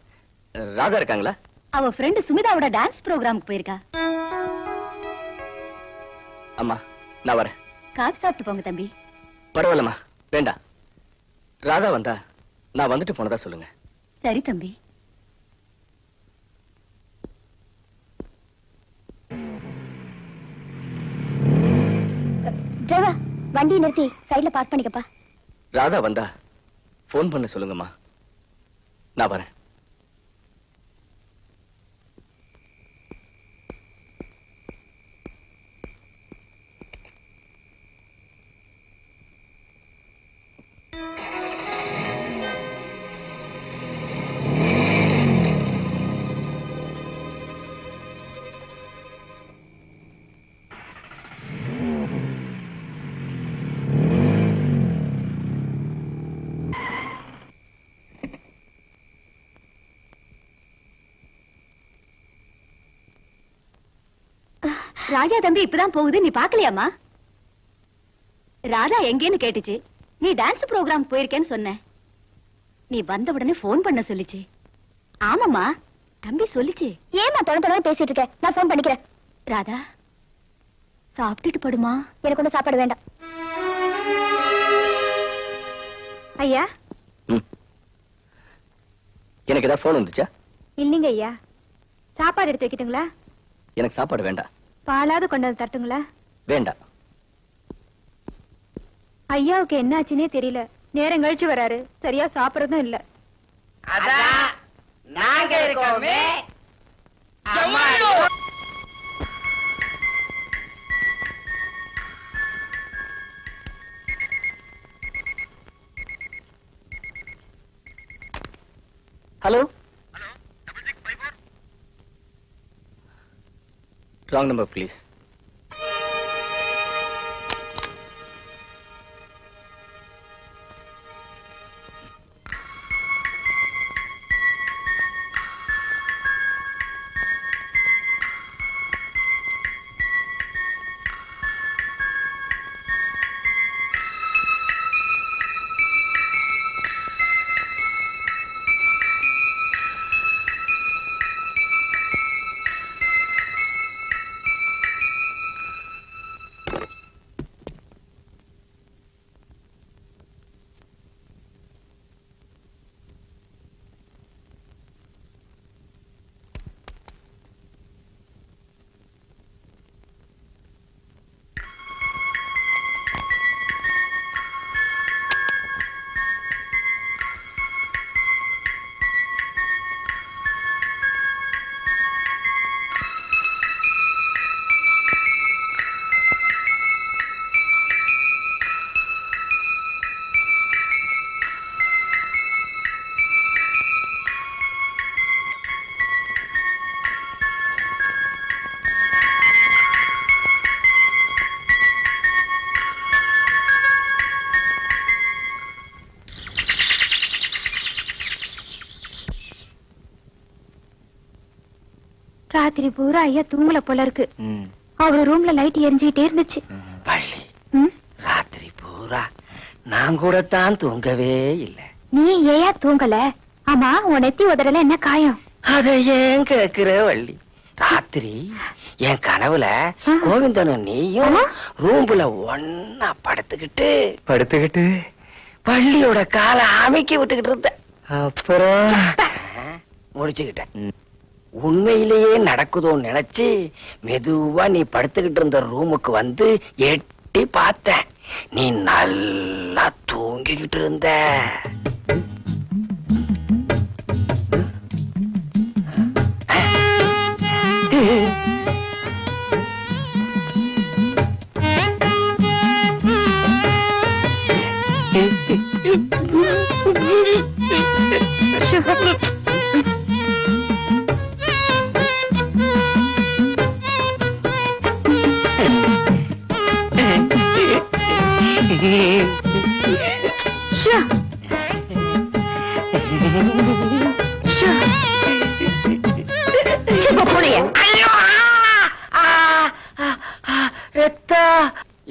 ராதா இருக்காங்களா? அவ ஃப்ரெண்டு சுமிதாவோட டான்ஸ் ப்ரோக்ராமுக்கு போயிருக்கா. அம்மா, நான் வரேன். காபி சாப்பிட்டு போங்க தம்பி. பரவாயில்லம்மா, வேண்டாம். ராதா வந்தா நான் வந்துட்டு போனதா சொல்லுங்க. சரி தம்பி. டிரைவர், வண்டியை நிறுத்தி சைடுல பார்க் பண்ணிக்கப்பா. ராதா வந்தா போன் பண்ண சொல்லுங்கம்மா, நான் வரேன். ராஜா தம்பி இப்பதான் போகுது, நீ பாக்கலையாமா? ராதா எங்கேன்னு கேட்டுச்சு. நீ டான்ஸ் ப்ரோக்ராம் போயிருக்கேன்னு சொன்ன. நீ வந்த உடனே போன் பண்ண சொல்லிச்சு. ஆமாமா, தம்பி சொல்லிச்சு. ஏமா தொடர்ந்து பேசிட்டு இருக்க? நான் போன் பண்ணிக்கிறேன். ராதா, சாப்பிட்டுட்டு படுமா. எனக்கு ஒன்றும் சாப்பாடு வேண்டாம். ஐயா. எனக்கு ஏதாவது போன் வந்துச்சா? இல்லைங்க ஐயா. சாப்பாடு எடுத்து வைக்கட்டுங்களா? எனக்கு சாப்பாடு வேண்டாம். பாலாவது கொண்டு வந்து தட்டுங்களா? வேண்டாம். ஐயாவுக்கு என்ன ஆச்சுன்னே தெரியல. நேரம் கழிச்சு வராரு, சரியா சாப்பிடறதும் இல்ல. அதான் நாங்க இருக்கோமே. ஹலோ. Wrong number please. ராத்திரி பூரா ஐயா தூங்கல போல இருக்கு. அவரு ரூம்ல லைட் எரிஞ்சுக்கிட்டே இருந்துச்சு. வள்ளி, ம்? ராத்திரி பூரா நான் கூட தான் தூங்கவே இல்ல. நீ ஏயா தூங்கல? ஆமா, உன் நெத்தி உதறல என்ன காயம்? அத ஏன் கேக்குற வள்ளி? ராத்திரி என் கனவுல கோவிந்தனும் நீயும் ரூம்ல ஒன்னா படுத்துக்கிட்டு பள்ளியோட காலை அமைக்கி விட்டுக்கிட்டு இருந்த. அப்புறம் முடிச்சுக்கிட்டேன். உண்மையிலேயே நடக்குதோன்னு நினைச்சு மெதுவா நீ படுத்துக்கிட்டு இருந்த ரூமுக்கு வந்து எட்டி பார்த்தேன். நீ நல்லா தூங்கிக்கிட்டு இருந்த.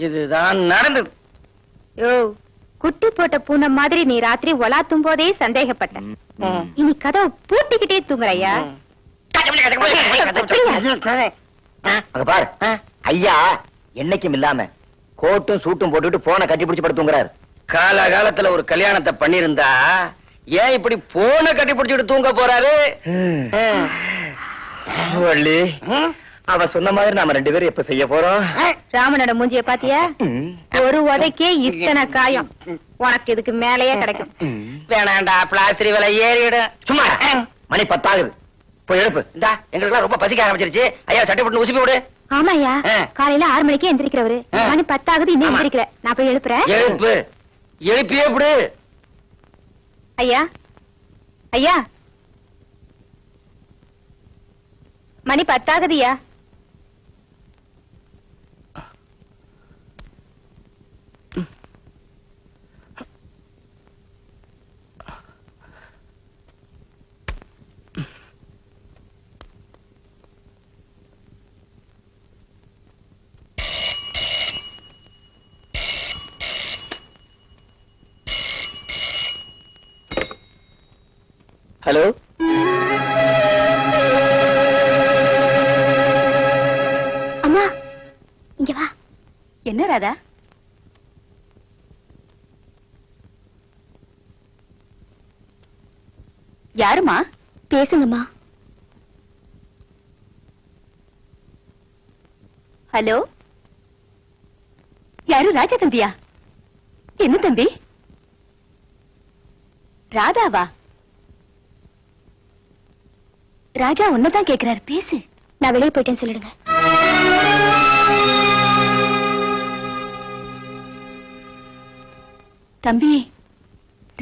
இதுதான் நடந்தது. குட்டி போட்ட பூனை மாதிரி நீ ராத்திரி ஒலாத்தும் போதே சந்தேகப்பட்டேன். இனி கதவை பூட்டிக்கிட்டே தூங்குறையா? அங்க பாரு, ஐயா என்னைக்கும் இல்லாம கோட்டும் சூட்டும் போட்டுட்டு போனை கட்டி பிடிச்சு படுத்துங்கிறாரு. காலகாலத்துல ஒரு கல்யாணத்தை பண்ணிருந்தா ஏன் இப்படி போன கட்டி பிடிச்சிட்டு தூங்க போறாரு? வள்ளி, அவ சொன்ன மாதிரி நாம 2 பேரும் எப்ப செய்ய போறோம்? ராமனோட மூஞ்சிய பாத்தியா? ஒரு உதைக்கே இத்தனை காயம். உனக்கு இதுக்கு மேலேயே கிடைக்கும். வேணாண்டா, பிளாஸ்டரி விலை ஏறிடும். சும்மா மணி 10 ஆகுது, போய் எழுப்பு. இந்தா, எங்களுக்கெல்லாம் ரொம்ப பசிக்க ஆரம்பிச்சிருச்சு. ஐயா சட்டை போட்டு உசுப்பி விடு. ஆமாயா, காலையில 6 மணிக்கே எந்திரிக்கிறவரு. மணி 10 ஆகுது, இன்னும் எந்திரிக்கல. நான் போய் எழுப்புறேன். எழுப்பு, எழுப்பியே விடு. ஐயா, ஐயா, மணி 10 ஆகுதுயா. ஹலோ, அம்மா இங்க வா. என்ன ராதா? யாருமா? பேசுங்கம்மா. ஹலோ, யாரு? ராஜா தம்பியா? என்ன தம்பி? ராதாவா? ராஜா உன்னதான் கேக்குறாரு, பேசு. நான் வெளியே போயிட்டேன்னு சொல்லிடுங்க. தம்பி,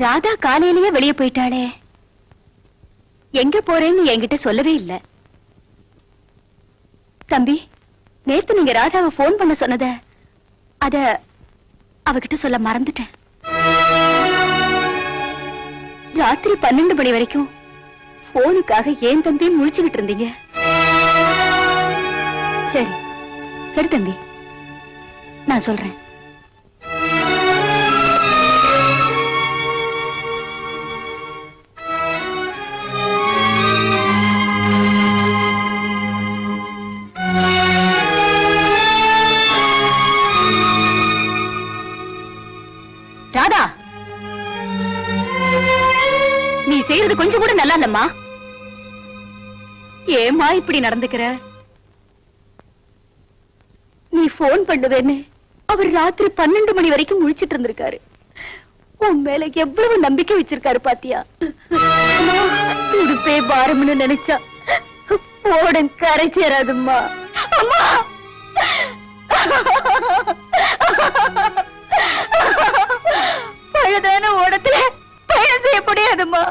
ராதா காலையிலேயே வெளியே போயிட்டாளே, எங்க போறேன்னு என்கிட்ட சொல்லவே இல்ல. தம்பி, நேத்து நீங்க ராதாவை போன் பண்ண சொன்னத அத அவகிட்ட சொல்ல மறந்துட்டேன். ராத்திரி 12 மணி வரைக்கும் போனுக்காக ஏன் தம்பி முழிச்சுக்கிட்டு இருந்தீங்க? சரி சரி தம்பி, நான் சொல்றேன். ராதா, நீ செய்யறது கொஞ்சம் கூட நல்லா இல்லம்மா. ஏமா இப்படி நடந்துக்கிற? நீ போன் பண்ணுவேன்னு அவர் ராத்திரி 12 மணி வரைக்கும் முழிச்சிட்டு இருந்திருக்காரு. உன் மேல எவ்வளவு நம்பிக்கை வச்சிருக்காரு பாத்தியா? துடுப்பே பாரம்னு நினைச்சா ஓடம் கரை சேராதும்மா. அம்மா, பழுதான ஓடத்துல பயணம் செய்ய முடியாதும்மா.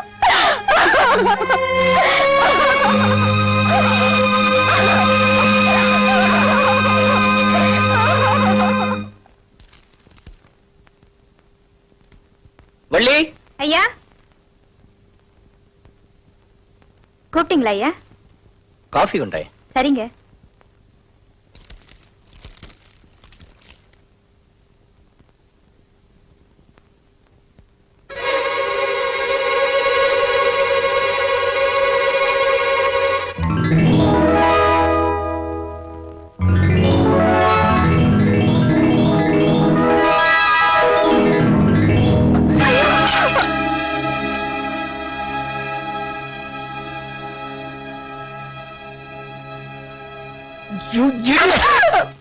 வள்ளி, ஐயா, கூப்பிட்டீங்களா ஐயா? காஃபி உண்டாய். சரிங்க. You idiot!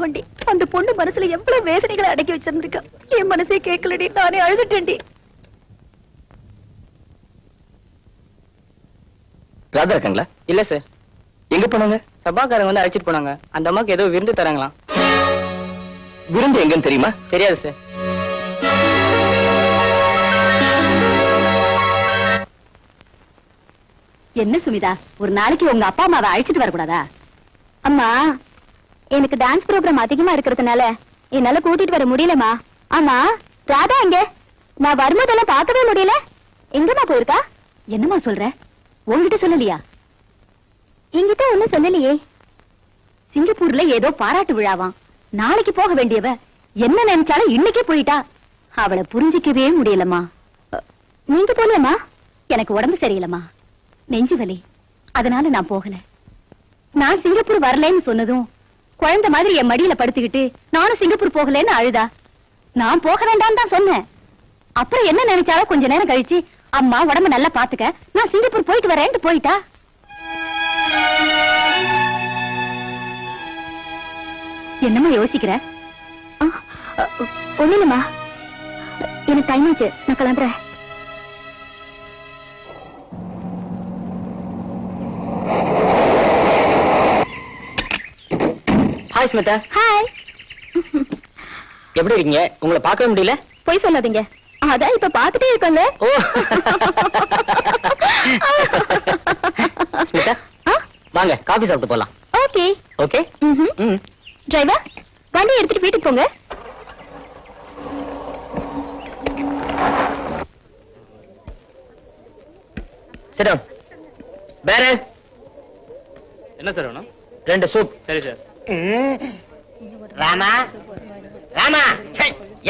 பாவண்டி, அந்த பொண்ணு மனசுல எவ்வளவு வேதனைகளை அடக்கி வச்சிருந்திருக்கா. என் மனசே கேட்கலடி, நானே அழுதுட்டேன்டி. ராதா இருக்காங்களா? இல்ல சார், எங்க போனாங்க? சபாக்காரங்க வந்து அழைச்சிட்டு போனாங்க. அந்த அம்மாக்கு ஏதோ விருந்து தராங்களாம். விருந்து எங்கன்னு தெரியுமா? தெரியாது சார். என்ன சுமிதா, ஒரு நாளைக்கு உங்க அப்பா அம்மாவை அழைச்சிட்டு வரக்கூடாதா? அம்மா, எனக்கு டான்ஸ் ப்ரோக்ராம் அதிகமா இருக்கிறதுனால என்னால கூட்டிட்டு வர முடியலமா. ஆமா, ராதா எங்க? நான் வரும்போதெல்லாம் பார்க்கவே முடியல. எங்கம்மா போயிருக்கா? என்னம்மா சொல்ற? உங்ககிட்ட சொல்லலையா? என்கிட்ட ஒண்ணும் சொல்லலையே. சிங்கப்பூர்ல ஏதோ பாராட்டு விழாவாம், நாளைக்கு போக வேண்டியவ என்ன நினைச்சாலும் இன்னைக்கே போயிட்டா. அவளை புரிஞ்சிக்கவே முடியலம்மா. நீங்க போலமா? எனக்கு உடம்பு சரியில்லம்மா, நெஞ்சு வலி, அதனால நான் போகல. நான் சிங்கப்பூர் வரலன்னு சொன்னதும் குழந்தை மாதிரி என் மடியில படுத்துக்கிட்டு நானும் சிங்கப்பூர் போகலன்னு அழுதா. நான் போக வேண்டாம் தான் சொன்னேன். அப்புறம் என்ன நினைச்சாலும் கொஞ்ச நேரம் கழிச்சு, அம்மா உடம்பு நல்லா பாத்துக்க, நான் சிங்கப்பூர் போயிட்டு வரேன்ட்டு போயிட்டா. என்னம்மா யோசிக்கிற? ஒண்ணுமா, எனக்கு டைம் ஆச்சு, நான் கிளம்புறேன். ஹாய் ஸ்மிதா. ஹாய். எப்படி இருக்கீங்க? உங்களை பார்க்கவே முடியல. போய் சொல்லாதீங்க, அதான் இப்ப பாத்துட்டே இருக்கல. ஓ ஸ்மிதா, வாங்க காபி சாப்பிட்டு போலாம். Okay okay. டிரைவர், வண்டி எடுத்துட்டு வீட்டுக்கு போங்க. Sit down. வேற என்ன சார் வேணும்? 2 சூப். சரி சார். ராமா, ராமா,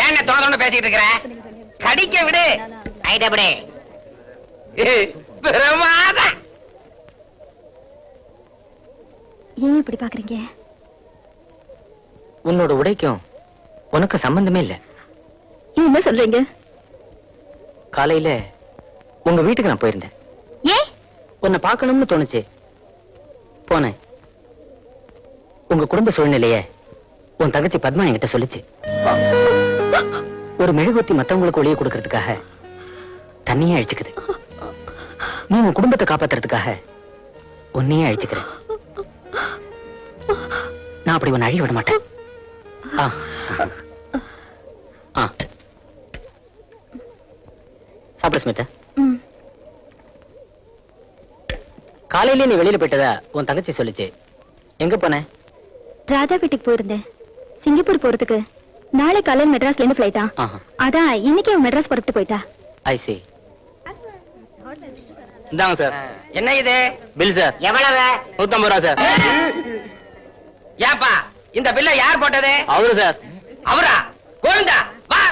ஏங்க தோண பேசிட்டு இருக்கிற? கடிக்க விடு. ஐடபடே பிரமாதம். ஏன் இப்படி பாக்குறீங்க? உன்னோட உடைக்கும் உனக்கு சம்பந்தமே இல்ல. என்ன சொல்றீங்க? காலையில உங்க வீட்டுக்கு நான் போயிருந்தேன். ஏன்? உன்னை பார்க்கணும்னு தோணுச்சு, போனேன். உங்க குடும்ப சூழ்நிலைய உன் தங்கச்சி பத்மா என்கிட்ட சொல்லுச்சு. ஒரு மெழுகுவர்த்தி மத்தவங்களுக்கு ஒளிய கொடுக்கறதுக்காக தண்ணியே அழிச்சுக்குது. நீ உன் குடும்பத்தை காப்பாத்துறதுக்காக உன்னையே அழிச்சுக்கிற. நான் அப்படி உன்னை அழிய விட மாட்டேன். ஆ. ஆ. சாப்பிடு ஸ்மிதா. காலையிலே நீ வெளியில போயிட்டதா உன் தங்கச்சி சொல்லுச்சு. எங்க போன? ராதா வீட்டுக்கு போயிருந்தேன். சிங்கப்பூர் போறதுக்கு நாளை காலையில் மெட்ராஸ்ல இருந்து ஃபிளைட்டா. அதான் இன்னைக்கு மெட்ராஸ் புறப்பட்டு போயிட்டா. ஐ see. இந்தாங்க சார். என்ன இது? Bill sir. எவ்வளவு? 150 ரூபா சார். ஏப்பா, இந்த பில்ல யார் போட்டது? அவரு சார். அவரா? கோவிந்தா வா.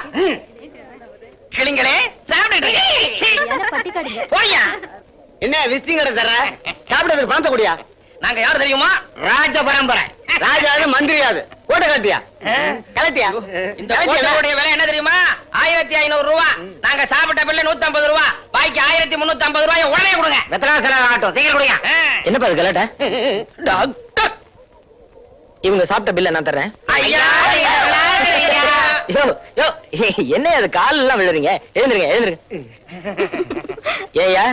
கிளிங்களே சாப்பிட்டு போயா. என்ன விசிட்டிங் கடை தர? சாப்பிடுறதுக்கு பணத்தை கூடியா? நாங்க யாரு தெரியுமா? ராஜ பரம்பரை. ராஜாவது மந்திரியாது கோட்டை கட்டியா கலட்டியா? இந்த கோட்டையுடைய விலை என்ன தெரியுமா? 1500 ரூபாய். நாங்க சாப்பிட்ட பில்ல 150 ரூபாய். பாக்கி 1350 ரூபாய் உடனே கொடுங்க. வெத்தனாசல ஆட்டம் சீக்கிரம் கொடுங்க. என்னப்பா அது கலாட்ட? டாக்டர், இவங்க சாப்பிட்ட பில்ல நான் தர்றேன். ஐயா யோ யோ, என்ன அது கால் எல்லாம் விழுறீங்க? எழுந்துருங்க எழுந்துருங்க. ஏயா,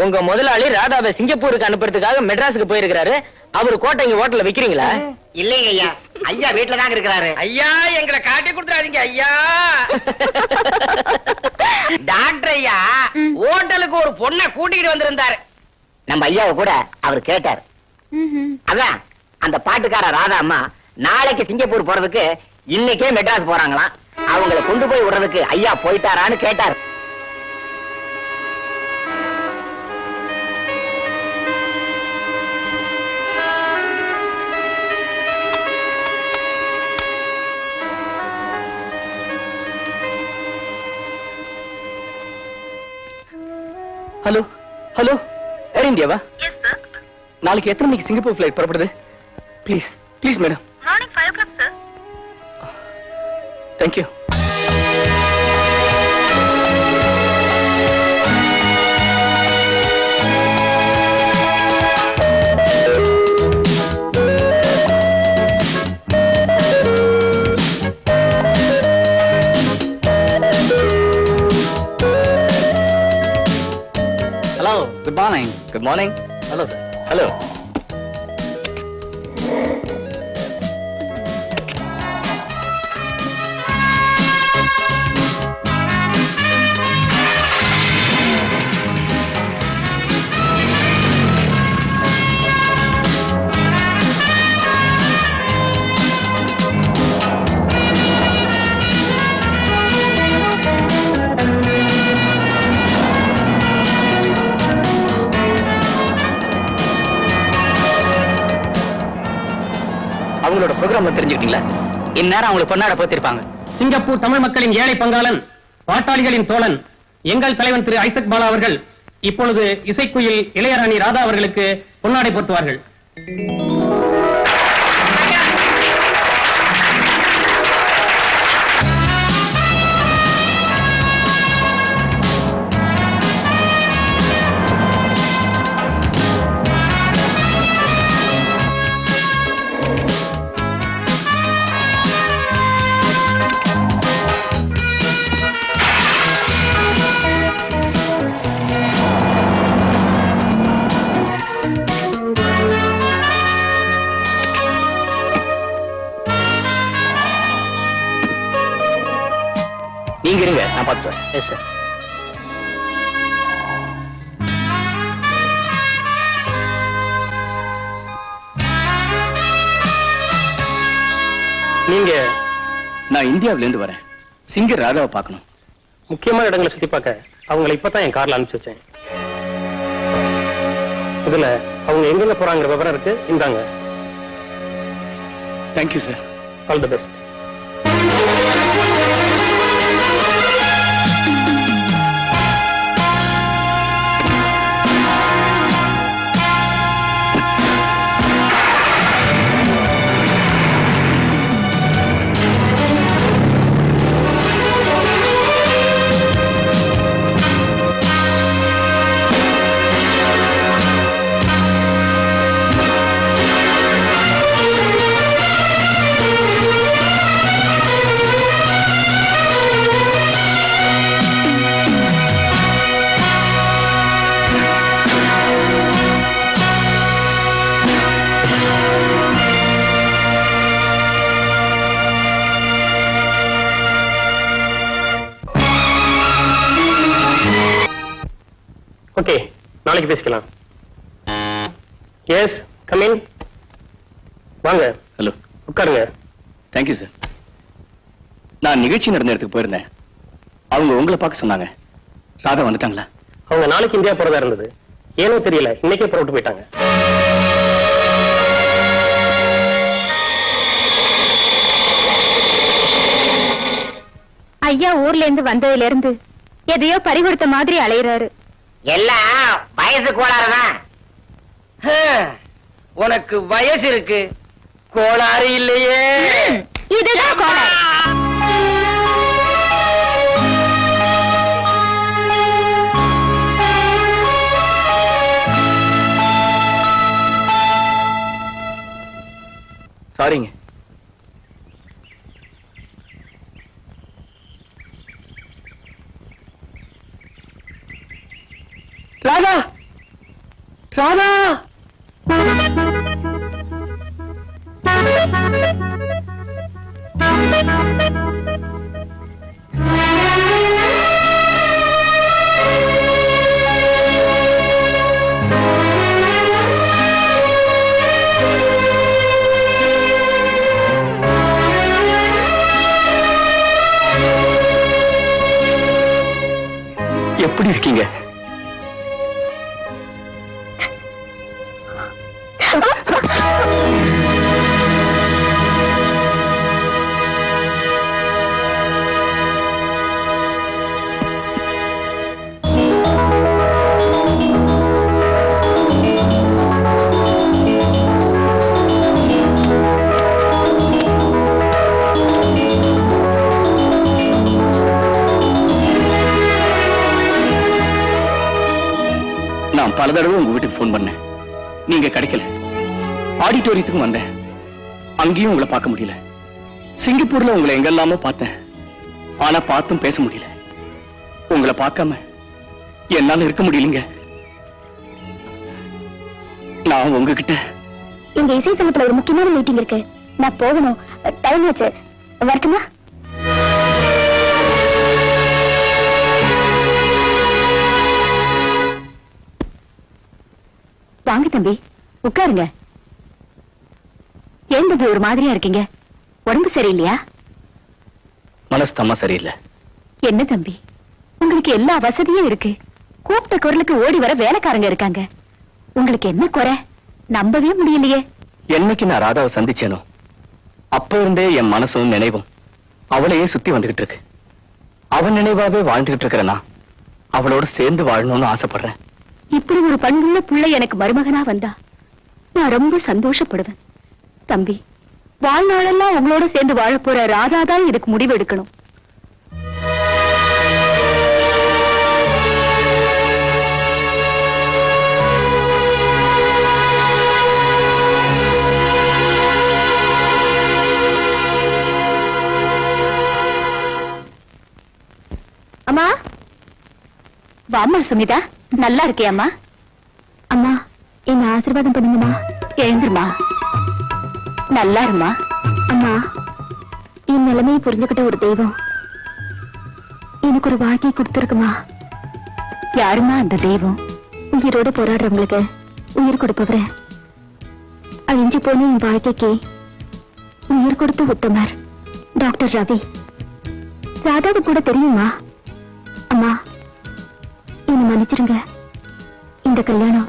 உங்க முதலாளி ராதாவை சிங்கப்பூருக்கு அனுப்புறதுக்காக மெட்ராஸுக்கு போயிருக்கிறாரு. அவரு கோட்டை இங்க ஹோட்டல்ல விக்கிறீங்களா? இல்லைங்க ஐயா, ஐயா வீட்டுல தாங்க இருக்கிறாரு. ஐயா எங்களை காட்டி கொடுத்துறாதீங்க ஐயா. டாக்டர் ஐயா ஹோட்டலுக்கு ஒரு பொண்ணை கூட்டிட்டு வந்திருந்தாரு. நம்ம ஐயாவை கூட அவர் கேட்டார். அதான் அந்த பாட்டுக்கார ராதா அம்மா நாளைக்கு சிங்கப்பூர் போறதுக்கு இன்னைக்கே மெட்ராஸ் போறாங்களாம். அவங்களை கொண்டு போய் விடுறதுக்கு ஐயா போயிட்டாரான்னு கேட்டார். ஹலோ ஹலோ, ஏர் இந்தியாவா? நாளைக்கு எத்தனை மணிக்கு சிங்கப்பூர் ஃபிளைட் புறப்படுது? Please please madam. Morning 5 o'clock, sir. Thank you. Good morning. Good morning. Hello sir. Hello. அவங்களோட ப்ரோக்ராம்ல தெரிஞ்சுக்கிட்டீங்களா? இந்நேரம் அவங்களுக்கு கொண்டாட போத்திருப்பாங்க. சிங்கப்பூர் தமிழ் மக்களின் ஏழை பங்காளன், பாட்டாளிகளின் தோழன், எங்கள் தலைவன் திரு ஐசக் பாலா அவர்கள் இப்பொழுது இசைக்குயில் இளையராணி ராதா அவர்களுக்கு பொன்னாடை போர்த்துவார்கள். நீங்க இருங்க, நான் பார்த்துட்டு. Yes sir. நீங்க? நான் இந்தியாவில இருந்து வரேன். சிங்கர் ராதாவை பார்க்கணும். முக்கியமான இடங்களை சுத்தி பார்க்க அவங்களை இப்பதான் என் கார்ல அனுப்பிச்சு வச்சேன். இதுல அவங்க எங்க போறாங்கிற விவரம் இருக்கு. இந்தாங்க. Thank you sir. All the best. Okay, நாளைக்கு பேசிக்கலாம். Yes, come in. வாங்க. ஹலோ, உட்காருங்க. Thank you sir. நான் நிகழ்ச்சி நடந்த இடத்துக்கு போயிருந்தேன். அவங்க உங்களை பார்க்க சொன்னாங்க. ராதா வந்துட்டாங்களா? அவங்க நாளைக்கு இந்தியா போறதா இருந்தது. ஏனோ தெரியல, இன்னைக்கே புறப்பட்டு போயிட்டாங்க. ஐயா ஊர்ல இருந்து வந்ததுல இருந்து எதையோ பறிகொடுத்த மாதிரி அலையிறாரு. எல்லாம் வயசு கோளாறுதான். உனக்கு வயசு இருக்கு, கோளாறு இல்லையே. இதுதான் கோளாறு. சாரிங்க. ராதா, ராதா. எப்படி இருக்கீங்க? நான் பல தடவை உங்க வீட்டுக்கு போன் பண்ணேன். நீங்க கிடைக்கல. ஆடிட்டோரியத்துக்கும் வந்தேன். அங்கேயும் உங்களை பார்க்க முடியல. சிங்கப்பூர்ல உங்களை எங்கெல்லாமோ பார்த்தேன். ஆனா பார்த்தும் பேச முடியல. உங்களை பார்க்காம என்னால இருக்க முடியலங்க. நான் உங்ககிட்ட இங்க இசை சங்கத்துல ஒரு முக்கியமான மீட்டிங் இருக்கு, நான் போகணும். டைம் ஆச்சு, வரட்டுமா? வாங்க தம்பி, உட்காருங்க. ஏன் தம்பி ஒரு மாதிரியா இருக்கீங்க? உடம்பு சரியில்லையா? மனசு தம்மா சரியில்லை. என்ன தம்பி, உங்களுக்கு எல்லா வசதியும் இருக்கு, கூப்பிட்ட குரலுக்கு ஓடி வர வேலைக்காரங்க இருக்காங்க, உங்களுக்கு என்ன குறை? நம்பவே முடியலையே. என்னைக்கு நான் ராதாவை சந்திச்சேனோ அப்ப இருந்தே என் மனசும் நினைவும் அவளையே சுத்தி வந்துகிட்டு இருக்கு. அவன் நினைவாவே வாழ்ந்துகிட்டு இருக்கிறேனா அவளோட சேர்ந்து வாழணும்னு ஆசைப்படுறேன். இப்படி ஒரு பண்புள்ள பிள்ளை எனக்கு மருமகனா வந்தா நான் ரொம்ப சந்தோஷப்படுவேன். தம்பி, வாழ்நாளெல்லாம் உங்களோட சேர்ந்து வாழ போற ராதாதான் இதுக்கு முடிவு எடுக்கணும். அம்மா, வாம்மா சுமிதா, நல்லா இருக்கியாம்மா? அம்மா, என்ன ஆசீர்வாதம் பண்ணுங்கம்மா. எழுந்துருமா, நல்லா இருமா. அம்மா, என் நிலைமையை புரிஞ்சுக்கிட்ட ஒரு தெய்வம் எனக்கு ஒரு வாழ்க்கையை கொடுத்துருக்குமா. யாருமா அந்த தெய்வம்? உயிரோடு போராடுறவங்களுக்கு உயிர் கொடுப்பவர, அழிஞ்சு போன என் வாழ்க்கைக்கு உயிர் கொடுத்து உத்தமர் டாக்டர் ரவி. ராதாவுக்கு கூட தெரியுமா? அம்மா, என்ன மன்னிச்சிருங்க. இந்த கல்யாணம்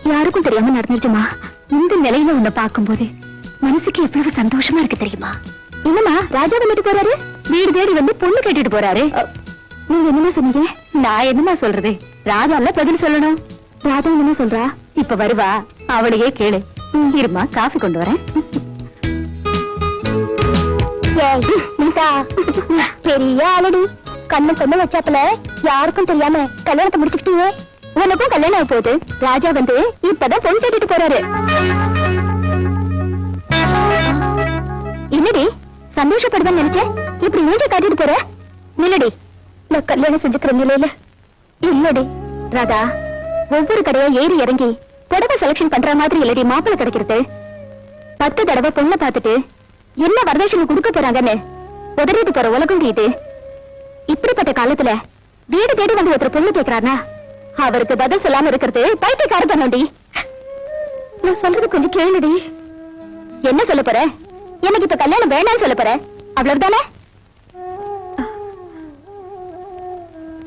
யாருக்கும் தெரியாம நடந்துருச்சுமா. இந்த நிலையில உன்னை பார்க்கும்போது மனசுக்கு எவ்வளவு சந்தோஷமா இருக்கு தெரியுமா? என்னம்மா, ராஜா வந்துட்டு போறாரு? வீடு தேடி வந்து பொண்ணு கேட்டுட்டு போறாரு. நீங்க என்னமா சொன்னீங்க? நான் என்னமா சொல்றது? ராதால பதில் சொல்லணும். ராதா என்ன சொல்றா? இப்ப வருவா, அவளையே கேளு. இருமா, காஃபி கொண்டு வரேன். பெரிய ஆளடி, கண்ணு கண்ணு வச்சாப்புல யாருக்கும் தெரியாம கல்யாணத்தை முடிச்சுக்கிட்டீங்க. உனக்கும் கல்யாணம் ஆகி போகுது. ராஜா வந்து இப்பதான் பொண்ணு கேட்டுட்டு போறாரு. என்னடி சந்தோஷப்படுவேன்னு நினைச்சேன், இப்படி மூஞ்ச காட்டிட்டு போற? நில்லடி, நான் கல்யாணம் செஞ்சுக்கிற நிலையில இல்லடி. ராதா, ஒவ்வொரு கடையா ஏறி இறங்கி புடவை செலக்ஷன் பண்ற மாதிரி இல்லடி மாப்பிள்ளை கிடைக்கிறது. 10 தடவை பொண்ணை பார்த்துட்டு என்ன வரதட்சணை கொடுக்க போறாங்கன்னு உதறிட்டு போற உலகம் இது. இப்படிப்பட்ட காலத்துல வீடு தேடி வந்து ஒருத்தர் பொண்ணு கேட்கிறானா அவருக்கு பதில் சொல்லாம இருக்கிறது பைத்தியக்கார பண்ணி. நான் சொல்றது கொஞ்சம் கேளுடி. என்ன சொல்ல போற? எனக்கு இப்ப கல்யாணம் வேணாம்னு சொல்ல போற, அவ்வளவுதானே?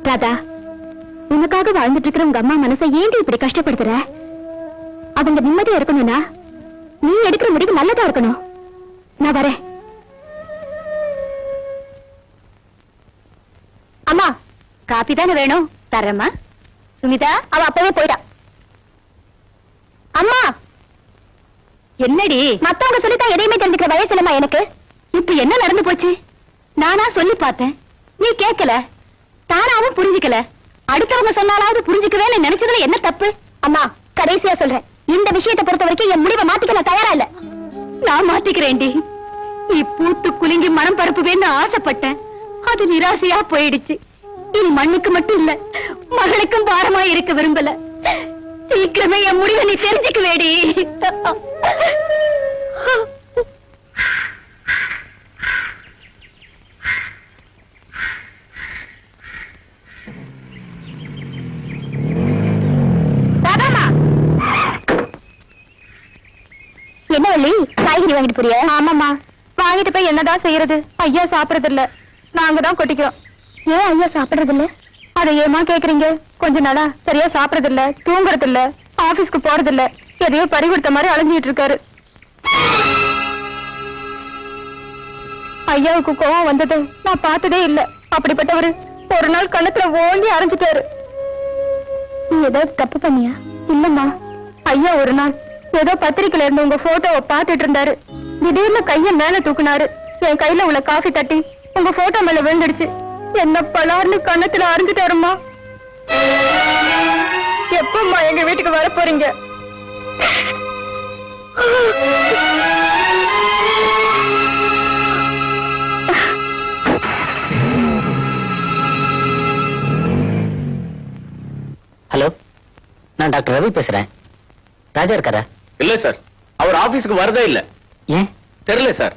ராதா, உனக்காக வாழ்ந்துட்டு இருக்கிற உங்க அம்மா மனசை ஏண்டி இப்படி கஷ்டப்படுத்துற? அவங்க நிம்மதியா இருக்கணும்னா நீ எடுக்கிற முடிவு நல்லதா இருக்கணும். நான் வரேன். அம்மா, காபி தானே வேணும், தரேம்மா. சுமிதா, அவ அப்பவே போயிடா. அம்மா, என்னடி? மத்தவங்க சொல்லித்தான் எதையுமே தெரிஞ்சுக்கிற வயசு இல்லம்மா எனக்கு. இப்ப என்ன நடந்து போச்சு? நானா சொல்லி பார்த்தேன், நீ கேட்கல, தானாவும் புரிஞ்சுக்கல. அடுத்தவங்க சொன்னாலாவது புரிஞ்சுக்கவே நினைச்சதுல என்ன தப்பு? அம்மா, கடைசியா சொல்றேன், இந்த விஷயத்தை பொறுத்த வரைக்கும் என் முடிவை மாத்திக்க நான் தயாரா இல்ல. நான் மாத்திக்கிறேன்டி. நீ பூத்து குலுங்கி மனம் பரப்புவேன்னு ஆசைப்பட்டேன், அது நிராசையா போயிடுச்சு. இனி மண்ணுக்கு மட்டும் இல்ல, மகளுக்கும் பாரமா இருக்க விரும்பல. சீக்கிரமே என் முடிவை நீ தெரிஞ்சுக்குவேடி. என்ன வள்ளி, காய்கறி வாங்கிட்டு போறியா? ஆமாமா, வாங்கிட்டு போய் என்னதான் செய்யறது? ஐயா சாப்பிடறது இல்ல, நாங்க தான் கொட்டிக்கிறோம். ஏன் ஐயா சாப்பிடுறது இல்ல? அதை ஏமா கேக்குறீங்க? கொஞ்ச நாளா சரியா சாப்பிடறது இல்ல, தூங்குறது இல்ல, ஆபீஸ்க்கு போறது இல்ல, எதையோ பறி கொடுத்த மாதிரி அலைஞ்சிட்டு இருக்காரு. ஐயாவுக்கு கோவம் வந்தது நான் பார்த்ததே இல்ல. அப்படிப்பட்டவரு ஒரு நாள் கண்ணத்துல ஓங்கி அரைஞ்சிட்டாரு. நீ ஏதாவது தப்பு பண்ணியா? இல்லம்மா, ஐயா ஒரு நாள் ஏதோ பத்திரிக்கையில இருந்து உங்க போட்டோவை பாத்துட்டு இருந்தாரு. திடீர்னு கைய மேல தூக்குனாரு. என் கையில உள்ள காஃபி தட்டி உங்க போட்டோ மேல விழுந்துடுச்சு. என்ன பலார்னு கண்ணத்துல அரைஞ்சிட்டாருமா. எப்பம்மா எங்க வீட்டுக்கு வர போறீங்க? ஹலோ, நான் டாக்டர் ரவி பேசுறேன். ராஜா இருக்காரா? இல்ல சார், அவர் ஆபீஸ்க்கு வரதே இல்ல. ஏன் தெரியல சார்.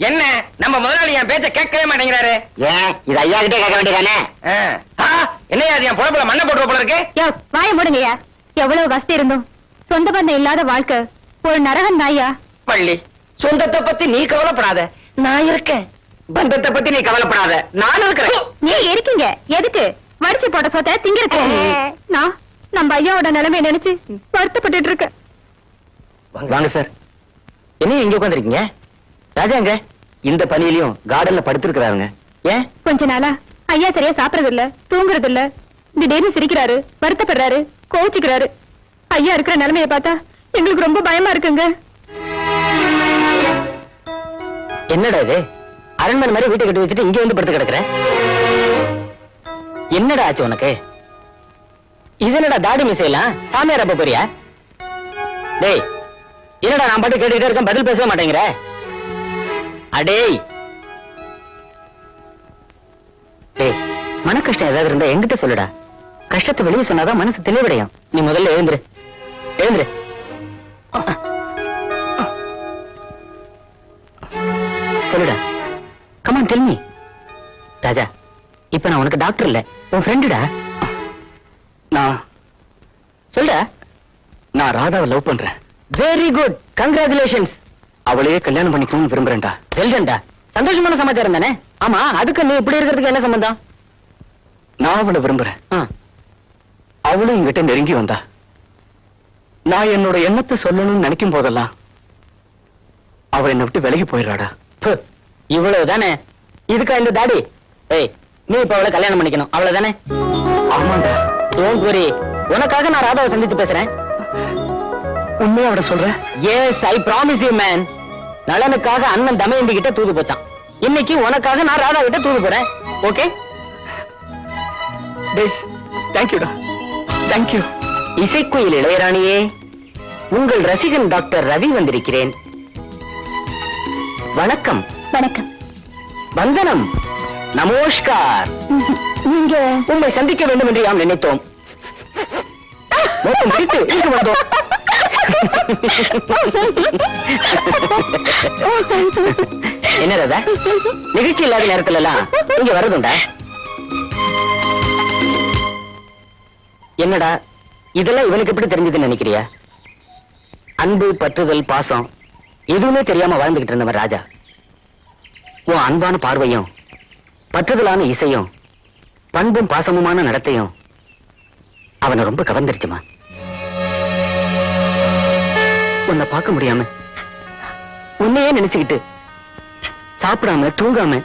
என்ன நம்ம முதலாளி என் பேச்ச கேட்கவே மாட்டேங்கிறாரு? ஏன் இது ஐயா கிட்டே கேட்க வேண்டியதானே? என்னையா அது என் பொழப்புல மண்ணை போட்டு போல இருக்கு? யோ, வாய மூடுங்கய்யா. எவ்வளவு வசதி இருந்தோம், சொந்த பந்தம் இல்லாத வாழ்க்கை ஒரு நரகம் தாயா. பள்ளி, சொந்தத்தை பத்தி நீ கவலைப்படாத, நான் இருக்கேன். பந்தத்தை பத்தி நீ கவலைப்படாத, நானும் இருக்கிறேன். நீ இருக்கீங்க எதுக்கு? வடிச்சு போட்ட சொத்தை திங்கிறதுக்கு. நான் நம்ம ஐயாவோட நிலைமையை நினைச்சு வருத்தப்பட்டு இருக்கேன். வாங்க சார். என்ன இங்க உட்காந்துருக்கீங்க? ராஜா எங்க? இந்த பனியிலையும் கார்டன்ல படுத்திருக்கிறாருங்க. ஏன்? கொஞ்ச நாளா ஐயா சரியா சாப்பிடறது இல்ல, தூங்குறது இல்ல. திடீர்னு சிரிக்கிறாரு, வருத்தப்படுறாரு, கோவிச்சுக்கிறாரு. ஐயா இருக்கிற நிலைமையை பார்த்தா எங்களுக்கு ரொம்ப பயமா இருக்குங்க. என்னடா இது? அரண்மனை மாதிரி வீட்டை கட்டி வச்சுட்டு இங்க வந்து படுத்து கிடக்குற. என்னடா ஆச்சு உனக்கு? இது என்னடா தாடி மீசையெல்லாம்? சாமியார் அப்ப போறியா? டேய், என்னடா நான் பாட்டு கேட்டுக்கிட்டே இருக்கேன், பதில் பேசவே மாட்டேங்கிற. அடேய் டேய், மன கஷ்டம் ஏதாவது இருந்தா என்கிட்ட சொல்லுடா. கஷ்டத்தை வெளியே சொன்னாதான் மனசு தெளிவடையும். நீ முதல்ல எழுந்துரு, எழுந்துரு. சொல்லுடா. Come on tell me. ராஜா, இப்ப நான் உனக்கு டாக்டர் இல்ல, உன் ஃப்ரெண்டுடா. நான் சொல்லுடா. நான் ராதாவை லவ் பண்றேன். Very good, congratulations. அவளையே கல்யாணம் பண்ணிக்கணும்னு விரும்புறேன்டா. வெல்டன்டா, சந்தோஷமான சமாச்சாரம் தானே? ஆமா, அதுக்கு நீ இப்படி இருக்கிறதுக்கு என்ன சம்பந்தம்? நான் அவளை விரும்புறேன். அவளும் என்கிட்ட நெருங்கி வந்தா. நான் என்னோட எண்ணத்தை சொல்லணும்னு நினைக்கும் போதெல்லாம் அவ என்னை விட்டு விலகி போயிடுறாடா. இவ்வளவுதானே? இதுக்கா இந்த தாடி? ஏய், நீ இப்ப அவளை கல்யாணம் பண்ணிக்கணும், அவ்வளவுதானே? ஆமாண்டா. டோன்ட் வரி, உனக்காக நான் ராதாவை சந்திச்சு பேசுறேன். உண்மையா அவட சொல்றேன்? Yes, I promise you man. நலனுக்காக அண்ணன் தமயந்தி கிட்ட தூது போச்சான். இன்னைக்கு உனக்காக நான் ராதா கிட்ட தூது போறேன். ஓகே? டேய், தேங்க்யூடா, தேங்க்யூ. இசைக்குயில் இளையராணியே, உங்கள் ரசிகன் டாக்டர் ரவி வந்திருக்கிறேன். வணக்கம். வணக்கம். வந்தனம். நமஸ்கார். நீங்க உங்களை சந்திக்க வேண்டும் என்று யாம் நினைத்தோம். மொத்தம் முடித்து இங்கு வந்தோம். என்ன ராதா, நிகழ்ச்சி இல்லாத நேரத்துல எல்லாம் இங்க வரதுண்டா? என்னடா இதெல்லாம் இவனுக்கு எப்படி தெரிஞ்சதுன்னு நினைக்கிறியா? அன்பு, பற்றுதல், பாசம் எதுவுமே தெரியாம வாழ்ந்துகிட்டு இருந்தவன் ராஜா. உன் அன்பான பார்வையும், பற்றுதலான இசையும், பண்பும் பாசமுமான நடத்தையும் அவனை ரொம்ப கவர்ந்துருச்சுமா. உன்னை பார்க்க முடியாம உன்னையே நினைச்சுக்கிட்டு சாப்பிடாம தூங்காம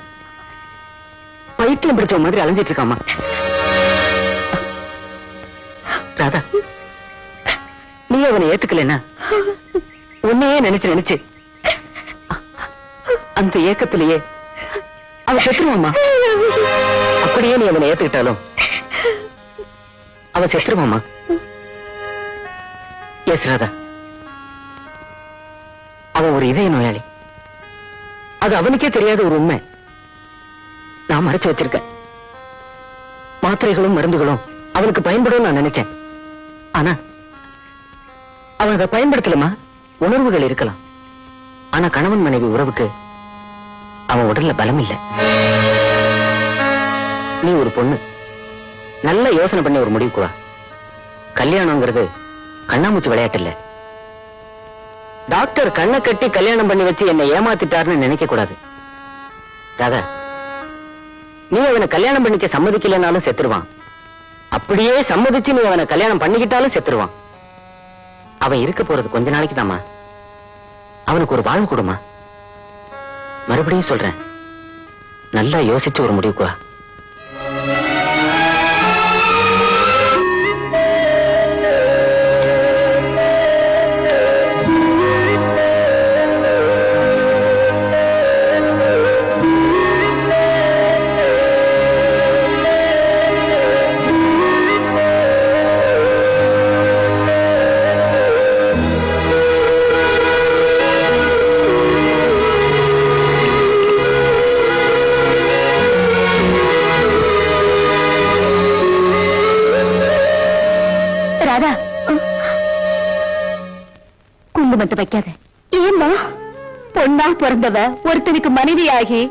பைத்தியம் பிடிச்ச மாதிரி அலைஞ்சிட்டு இருக்காமா. ராதா, நீ அவனை ஏத்துக்கலன்னா உன்னையே நினைச்சு நினைச்சு அந்த ஏக்கத்திலேயே அவன் செத்துருவாமா. அப்படியே நீ அவனை ஏத்துக்கிட்டாலும் அவன் செத்துருவாமா. எஸ் ராதா, அவன் ஒரு இதய நோயாளி. அது அவனுக்கே தெரியாத ஒரு உண்மை நான் மறைச்சு வச்சிருக்கேன். மாத்திரைகளும் மருந்துகளும் அவனுக்கு பயன்படும் நான் நினைச்சேன். ஆனா அவன் அதை பயன்படுத்தலமா. உணர்வுகள் இருக்கலாம், ஆனா கணவன் மனைவி உறவுக்கு அவன் உடல்ல பலம் இல்லை. நீ ஒரு பொண்ணு, நல்ல யோசனை பண்ணி ஒரு முடிவுக்கு வா. கல்யாணம்ங்கிறது கண்ணாமூச்சி விளையாட்டு இல்ல. டாக்டர் கண்ணை கட்டி கல்யாணம் பண்ணி வச்சு என்னை ஏமாத்திட்டாருன்னு நினைக்க கூடாது. ராதா, நீ அவனை கல்யாணம் பண்ணிக்க சம்மதிக்கலனாலும் செத்துருவான். அப்படியே சம்மதிச்சு நீ அவனை கல்யாணம் பண்ணிக்கிட்டாலும் செத்துருவான். அவன் இருக்க போறது கொஞ்ச நாளைக்கு தாமா. அவனுக்கு ஒரு வாழ்வு கொடுமா. மறுபடியும் சொல்றேன், நல்லா யோசிச்சு ஒரு முடிவுக்கு வா. குங்குமத்தை வைக்காத. ஏமா பொண்ணா பிறந்தவ ஒருத்தனுக்கு மனைவியாகி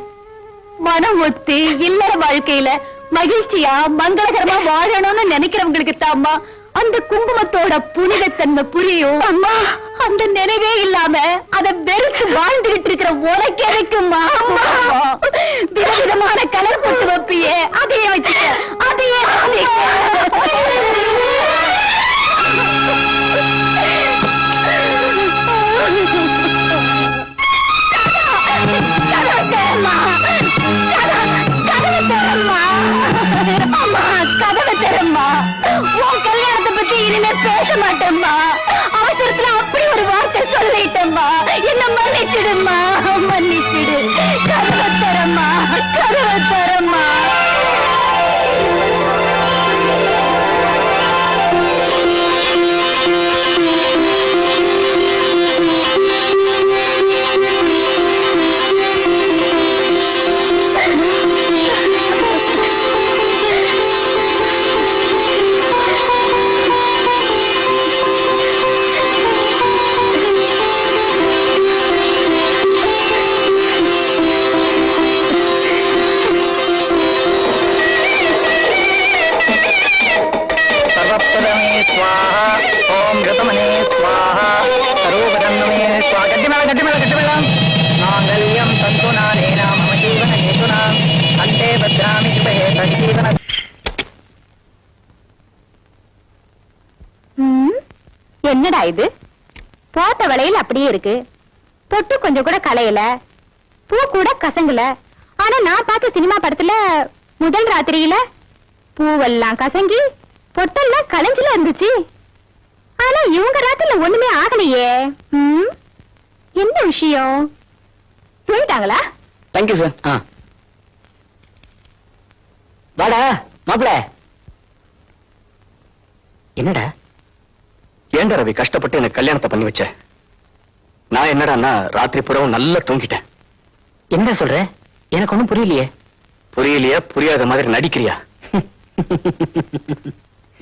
மனம் ஒத்து இல்லற வாழ்க்கையில மகிழ்ச்சியா மங்களகரமா வாழணும்னு நினைக்கிறவங்களுக்கு தாம்மா அந்த குங்குமத்தோட புனிதத்தன்மை புரியும். அம்மா அந்த நினைவே இல்லாம அதை வெறுத்து வாழ்ந்துகிட்டு இருக்கிற உனக்கு எதுக்குமா? விதவிதமான கலர் போட்டு வைப்பியே, அதையே வச்சுக்க, அதையே கதவை தரம்மா. உன் கல்யாணத்தை பத்தி இனிமே பேச மாட்டேம்மா. அவசரத்துல அப்படி ஒரு வார்த்தை சொல்லிட்டேம்மா. என்ன மன்னிச்சிடுமா, மன்னிச்சிடு. கதவை தரம்மா, கதவை தரம்மா. ஓம் ரிதமனே ஸ்வாஹா சரோவரன்னமே ஸ்வாஹா. கட்டிமேளம் மாங்கல்யம் தந்துநானேனா மம ஜீவன ஹேதுனா அந்தே பத்ராமி சுபஹே சஞ்சீவன. என்னடா இது? போட்ட வளையல் அப்படியே இருக்கு, பொட்டு கொஞ்சம் கூட கலையல, பூ கூட கசங்கல. ஆனா நான் பார்த்த சினிமா படத்துல முதல் ராத்திரியில பூவெல்லாம் கசங்கி பொட்டெல்லாம் கலைஞ்சுல இருந்துச்சு. ஆனா இவங்க ராத்திரில ஒண்ணுமே ஆகலையே. என்ன விஷயம்? சொல்லிட்டாங்களா? Thank you sir. வாடா மாப்பிள. என்னடா? ஏண்டா ரவி கஷ்டப்பட்டு எனக்கு கல்யாணத்தை பண்ணி வச்ச? நான் என்னடான்னா ராத்திரி புறவும் நல்லா தூங்கிட்டேன். என்ன சொல்ற? எனக்கு ஒண்ணும் புரியலையே. புரியலையா? புரியாத மாதிரி நடிக்கிறியா?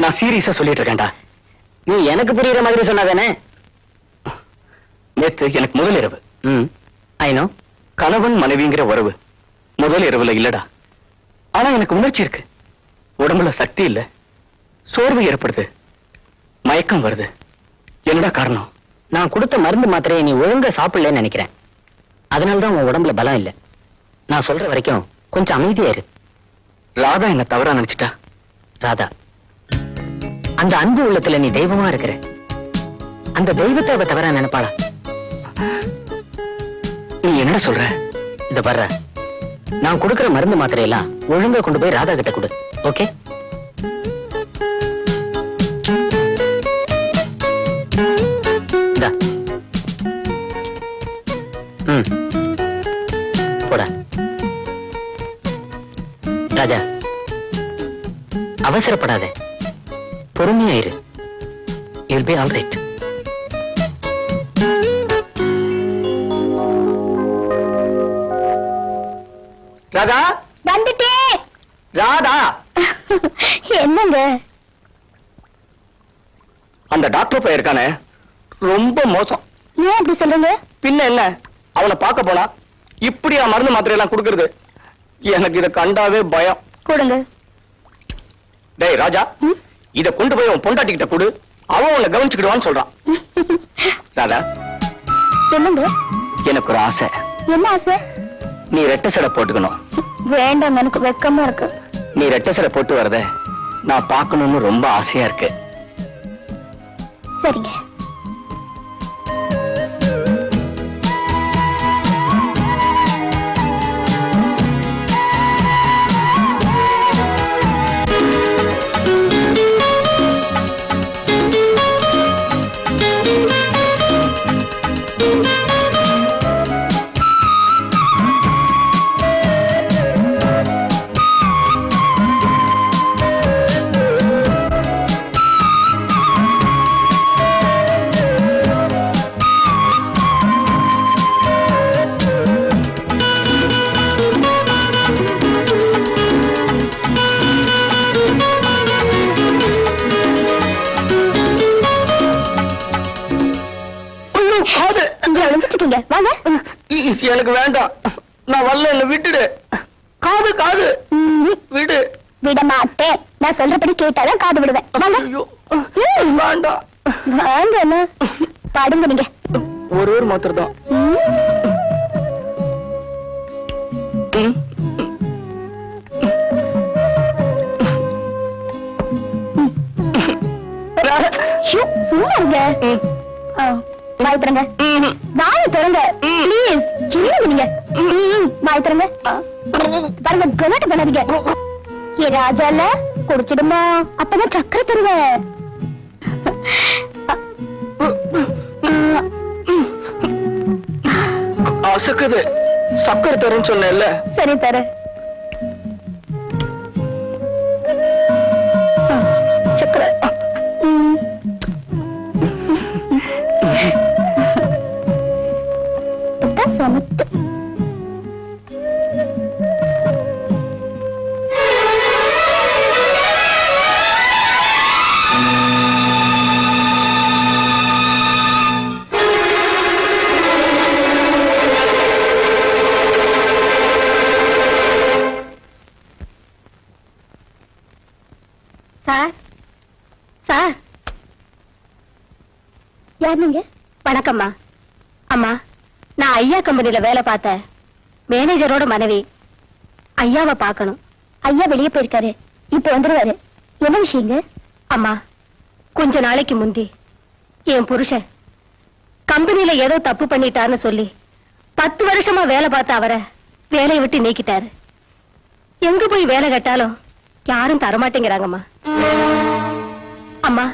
நான் சீரியஸா சொல்லிட்டு இருக்கேன்டா. நீ எனக்கு புரியுற மாதிரி சொன்னாதானே? நேத்து எனக்கு முதல் இரவு. ஐநோ. கணவன் மனைவிங்கிற உறவு முதல் இரவுல இல்லடா. ஆனா எனக்கு உணர்ச்சி இருக்கு, உடம்புல சக்தி இல்ல, சோர்வு ஏற்படுது, மயக்கம் வருது. என்னடா காரணம்? நான் கொடுத்த மருந்து மாத்திரையை நீ ஒழுங்கா சாப்பிடலன்னு நினைக்கிறேன். அதனாலதான் உன் உடம்புல பலம் இல்ல. நான் சொல்ற வரைக்கும் கொஞ்சம் அமைதியா இரு. ராதா என்ன தவறா நினைச்சிட்டா? ராதா, அந்த அன்பு உள்ளத்துல நீ தெய்வமா இருக்கிற. அந்த தெய்வத்தை அவ தவறா நினைப்பாளா? நீ என்ன சொல்ற? இத பாரு, நான் கொடுக்கிற மருந்து மாத்திரையெல்லாம் ஒழுங்கா கொண்டு போய் ராதா கிட்ட கொடு. ஓகே? போடா. ராஜா, அவசரப்படாத, பொறுமையா இரு. You'll be all right. Radha, வந்துட்டே. ராதா. என்னங்க? அந்த டாக்டர் பையன் இருக்கானே, ரொம்ப மோசம். ஏன் அப்படி சொல்றீங்க? பின்ன என்ன, அவனை பார்க்க போனா இப்படியா மருந்து மாத்திரை எல்லாம் கொடுக்கறது? எனக்கு இத கண்டாவே பயம். கொடுங்க. டேய் ராஜா, இத கொண்டு போய் உன் பொண்டாட்டிக்கிட்ட கொடு, அவன் உன்னை கவனிச்சுக்கிடுவான்னு சொல்றான். ராதா, சொல்லுங்க. எனக்கு ஒரு ஆசை. என்ன ஆசை? நீ ரெட்டை சடை போட்டுக்கணும். வேண்டாம், எனக்கு வெக்கமா இருக்கு. நீ ரெட்டை சடை போட்டு வரத நான் பார்க்கணும்னு ரொம்ப ஆசையா இருக்கு. சரிங்க. ப்ளீஸ் எனக்கு வேண்டாம். நான் வரல, என்ன விட்டுடு. காது காது விடு. விட மாட்டேன். நான் சொல்றபடி கேட்டாதான் காது விடுவேன். வாங்க. ஐயோ, வேண்டாம். வாங்க அண்ணா. பாடுங்க நீங்க. ஒரு மாத்திரம் தான். சும்மா இருங்க. வாய் திறங்க. வாய் திறங்க ப்ளீஸ். என்னங்க நீங்க? வாய் திறங்க. பாருங்க, கலாட்டு பண்ணாதீங்க. ஏ ராஜால குடிச்சிடுமா, அப்பதான் சக்கரை தருவேன். அசக்குது. சக்கரை தரேன்னு சொன்னேன்ல. சரி தர. சக்கரை. சமத்து. Sir sir. யார் நீங்க? வணக்கம்மா. அம்மா, நான் ஐயா கம்பெனில வேலை பார்த்த மேனேஜரோட மனைவி. ஐயாவை பார்க்கணும். ஐயா வெளியே போயிருக்காரு, இப்ப வந்துருவாரு. என்ன விஷயங்க? அம்மா, கொஞ்ச நாளைக்கு முந்தி என் புருஷன் கம்பெனில ஏதோ தப்பு பண்ணிட்டாருன்னு சொல்லி 10 வருஷமா வேலை பார்த்த அவரை வேலையை விட்டு நீக்கிட்டாரு. எங்க போய் வேலை கேட்டாலும் யாரும் தரமாட்டேங்கிறாங்கம்மா. அம்மா,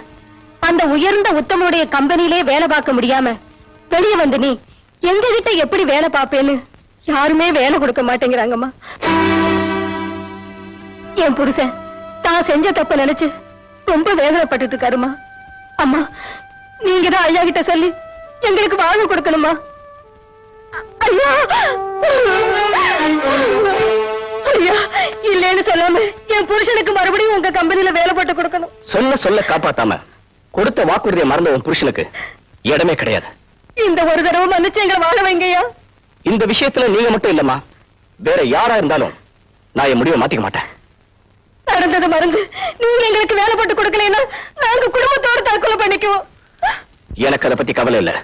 அந்த உயர்ந்த உத்தமனுடைய கம்பெனிலே வேலை பார்க்க முடியாம வெளியே வந்து நீ எங்க கிட்ட எப்படி வேலை பார்ப்பேன்னு யாருமே வேலை கொடுக்க மாட்டேங்கிறாங்கம்மா. என் புருஷன் தான் செஞ்ச தப்ப நினைச்சு ரொம்ப வேதனைப்பட்டு இருக்காருமா. அம்மா, நீங்க தான் ஐயா கிட்ட சொல்லி எங்களுக்கு வாழ்வு கொடுக்கணுமா. ஐயா ஐயா, இல்லன்னு சொல்லாம என் புருஷனுக்கு மறுபடியும் உங்க கம்பெனில வேலை போட்டு கொடுக்கணும். சொல்ல சொல்ல காப்பாத்தாம கொடுத்த வாக்குறுதியை மறந்த உன் புருஷனுக்கு இடமே கிடையாது. இந்த ஒரு தடவை மன்னிச்சு எங்களை வாழ வைங்கய்யா. இந்த விஷயத்துல நீங்க மட்டும் இல்லம்மா, வேற யாரா இருந்தாலும் நான் என் முடிவை மாத்திக்க மாட்டேன். நடந்தது மறந்து நீங்க எங்களுக்கு வேலை போட்டு கொடுக்கலைன்னா நாங்க குடும்பத்தோட தற்கொலை பண்ணிக்குவோம். எனக்கு அதை பத்தி கவலை இல்ல.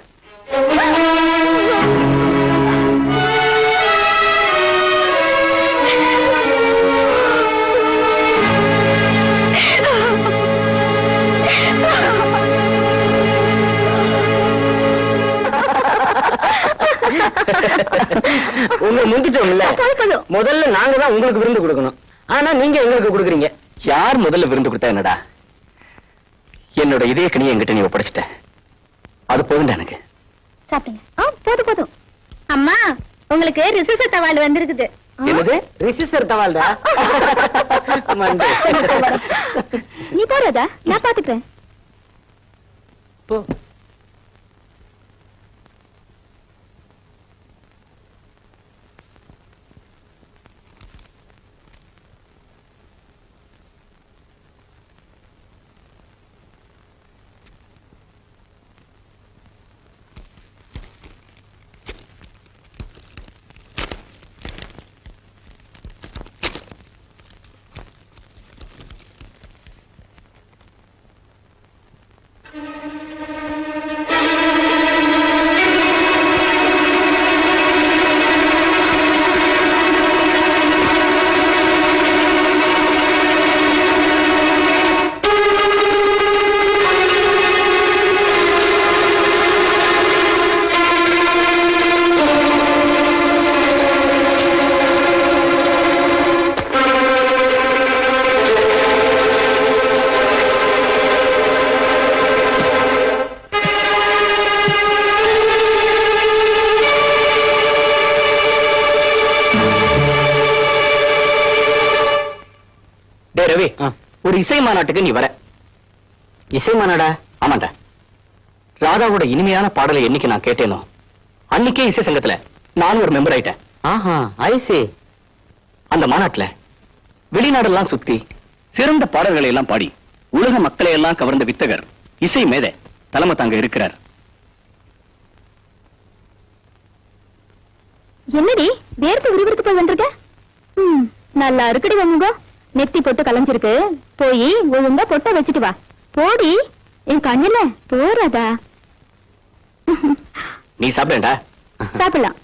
உங்க முந்திட்டோம்ல, முதல்ல நாங்க தான் உங்களுக்கு விருந்து கொடுக்கணும். ஆனா நீங்க எங்களுக்கு கொடுக்குறீங்க. யார் முதல்ல விருந்து கொடுத்தா என்னடா? என்னோட இதய கனியை என்கிட்ட நீ ஒப்படைச்சிட்ட. அது போதும் எனக்கு. சாப்பிடுங்க. போதும் போதும். அம்மா, உங்களுக்கு ரிசர்ச் தவால் வந்திருக்குது. என்னது ரிசிஸ்டர் தவால்டா? நீ போறதா? நான் பாத்துக்கிறேன். போ. ரவி, ஒரு இசை மாநாட்டுக்கு நீ வர. இசை மாநாடா? ஆமாண்டா. ராதாவோட இனிமையான பாடலை என்னைக்கு நான் கேட்டேனோ அன்னைக்கே இசை சங்கத்துல நானும் ஒரு மெம்பர் ஆயிட்டேன். ஆஹா, ஐசி. அந்த மாநாட்டுல வெளிநாடெல்லாம் சுத்தி சிறந்த பாடல்களை எல்லாம் பாடி உலக மக்களை எல்லாம் கவர்ந்த வித்தகர் இசை மேதை தலைமை தாங்க இருக்கிறார். என்னடி வேர்த்து விறுவிறுத்து போய் வந்திருக்க? நல்லா இருக்குடி முகம். நெத்தி பொட்டு கலைஞ்சிருக்கு. போய் ஒழுங்கா பொட்டை வச்சுட்டு வா. போடி, என் கண்ணுல போறாதா? நீ சாப்பிடா. சாப்பிடலாம்.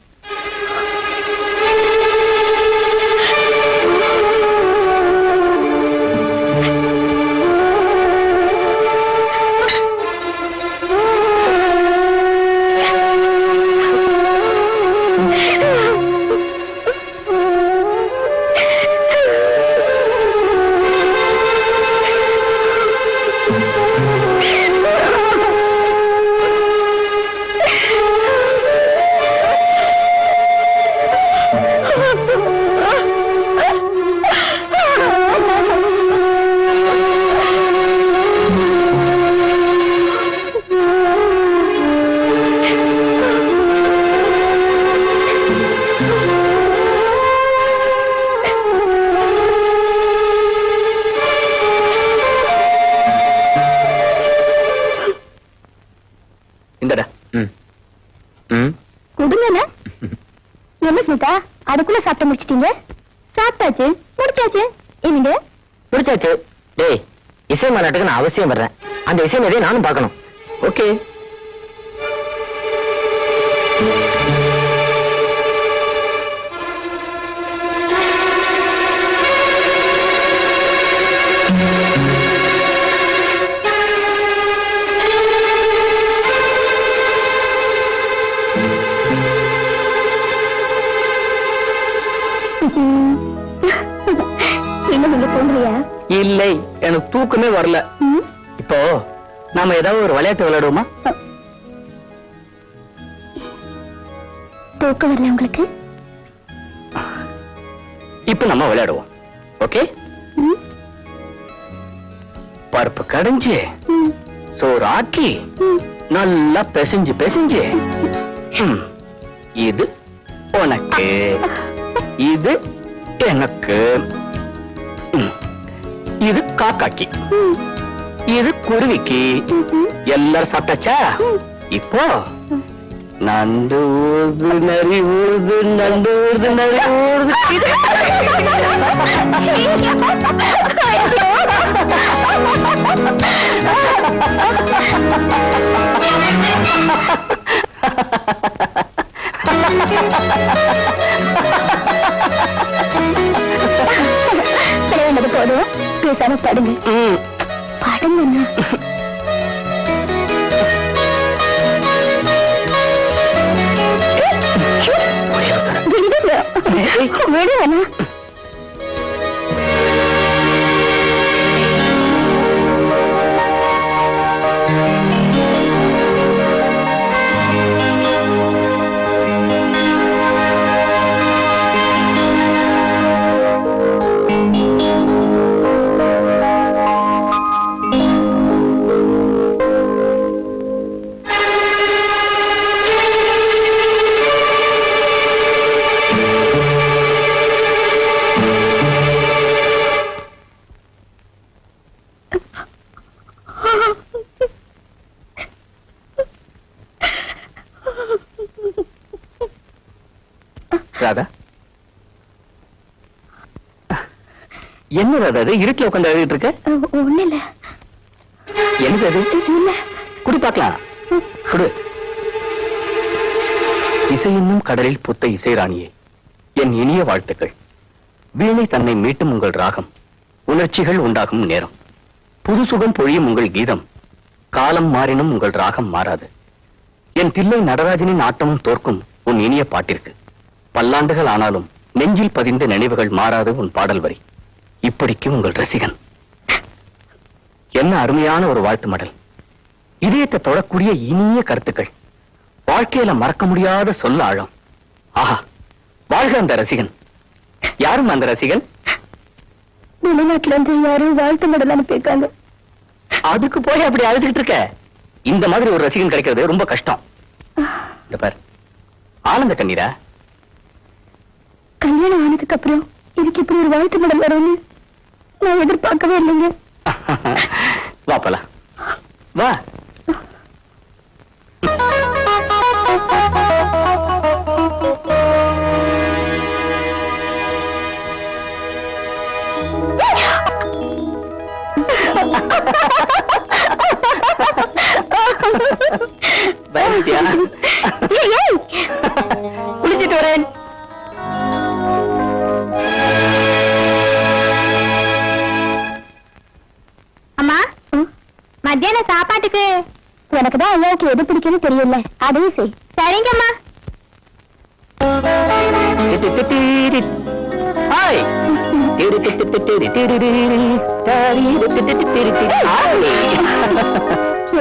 இந்தடா. குடுங்க. என்ன சீதா, அதுக்குள்ள சாப்பிட்டு முடிச்சிட்டீங்க? சாப்பிட்டாச்சு, முடிச்சாச்சு. என்னங்க முடிச்சாச்சு. டேய், இசை மாநாட்டுக்கு நான் அவசியம் வர்றேன். அந்த இசை மேதையை நானும் பார்க்கணும். ஓகே. என்ன நீங்க தோன்றியா? இல்லை, எனக்கு தூக்கமே வரல. இப்போ நாம ஏதாவது ஒரு விளையாட்டு விளையாடுவோமா? தூக்கம் வரல உங்களுக்கு? இப்ப நம்ம விளையாடுவோம். ஓகே? பருப்பு கடைஞ்சு சோறு ஆக்கி நல்லா பிசைஞ்சு பிசைஞ்சு இது உனக்கு, இது எனக்கு, இது காக்காக்கி, இது குருவிக்கு. எல்லாரும் சாப்பிட்டாச்சா? இப்போ நண்டு ஊது நரி ஊது, நண்டு ஊது நரி ஊது. போதும், பேசாம படுங்க. படுங்க. விடுவேண்ணா. ராதா, என்ன ராதா அது இருட்டில் உட்காந்து எழுதிட்டு இருக்க? ஒண்ணு இல்ல. என்னது அது? இல்ல. குடி பார்க்கலாம். குடு. இசை என்னும் கடலில் புத்த இசை ராணியே, என் இனிய வாழ்த்துக்கள். வீணை தன்னை மீட்டும் உங்கள் ராகம், உணர்ச்சிகள் உண்டாகும் நேரம், புது சுகம் பொழியும் உங்கள் கீதம், காலம் மாறினும் உங்கள் ராகம் மாறாது. என் தில்லை நடராஜனின் ஆட்டமும் தோற்கும் உன் இனிய பாட்டிற்கு. பல்லாண்டுகள் ஆனாலும் நெஞ்சில் பதிந்த நினைவுகள் மாறாது உன் பாடல் வரி. இப்படிக்கு உங்கள் ரசிகன். என்ன அருமையான ஒரு வாழ்த்து மடல். இதயத்தை தொடக்கூடிய இனிய கருத்துக்கள், வாழ்க்கையில மறக்க முடியாத சொல்ல ஆழம். ஆஹா, வாழ்க அந்த ரசிகன். யாரும் அந்த ரசிகன்? வெளிநாட்டுல இருந்து யாரும் வாழ்த்து மடல் அனுப்பியிருக்காங்க. அதுக்கு போய் அப்படி அழுதுகிட்டு இருக்க? இந்த மாதிரி ஒரு ரசிகன் கிடைக்கிறது ரொம்ப கஷ்டம். இந்த பார், ஆனந்த கண்ணீரா? கல்யாணம் ஆனதுக்கு அப்புறம் இதுக்கு இப்படி ஒரு வாழ்த்து மடல் வரும்னு நான் எதிர்பார்க்கவே இல்லைங்க. வா போலாம். வா. பயந்துட்டியா? குளிச்சிட்டு வரேன். அம்மா மத்தியான சாப்பாட்டுக்கு எனக்கு தான் ஐயாவுக்கு எது பிடிக்கும்னு தெரியல, அதையும் செய். சரிங்கம்மா. ஹாய்.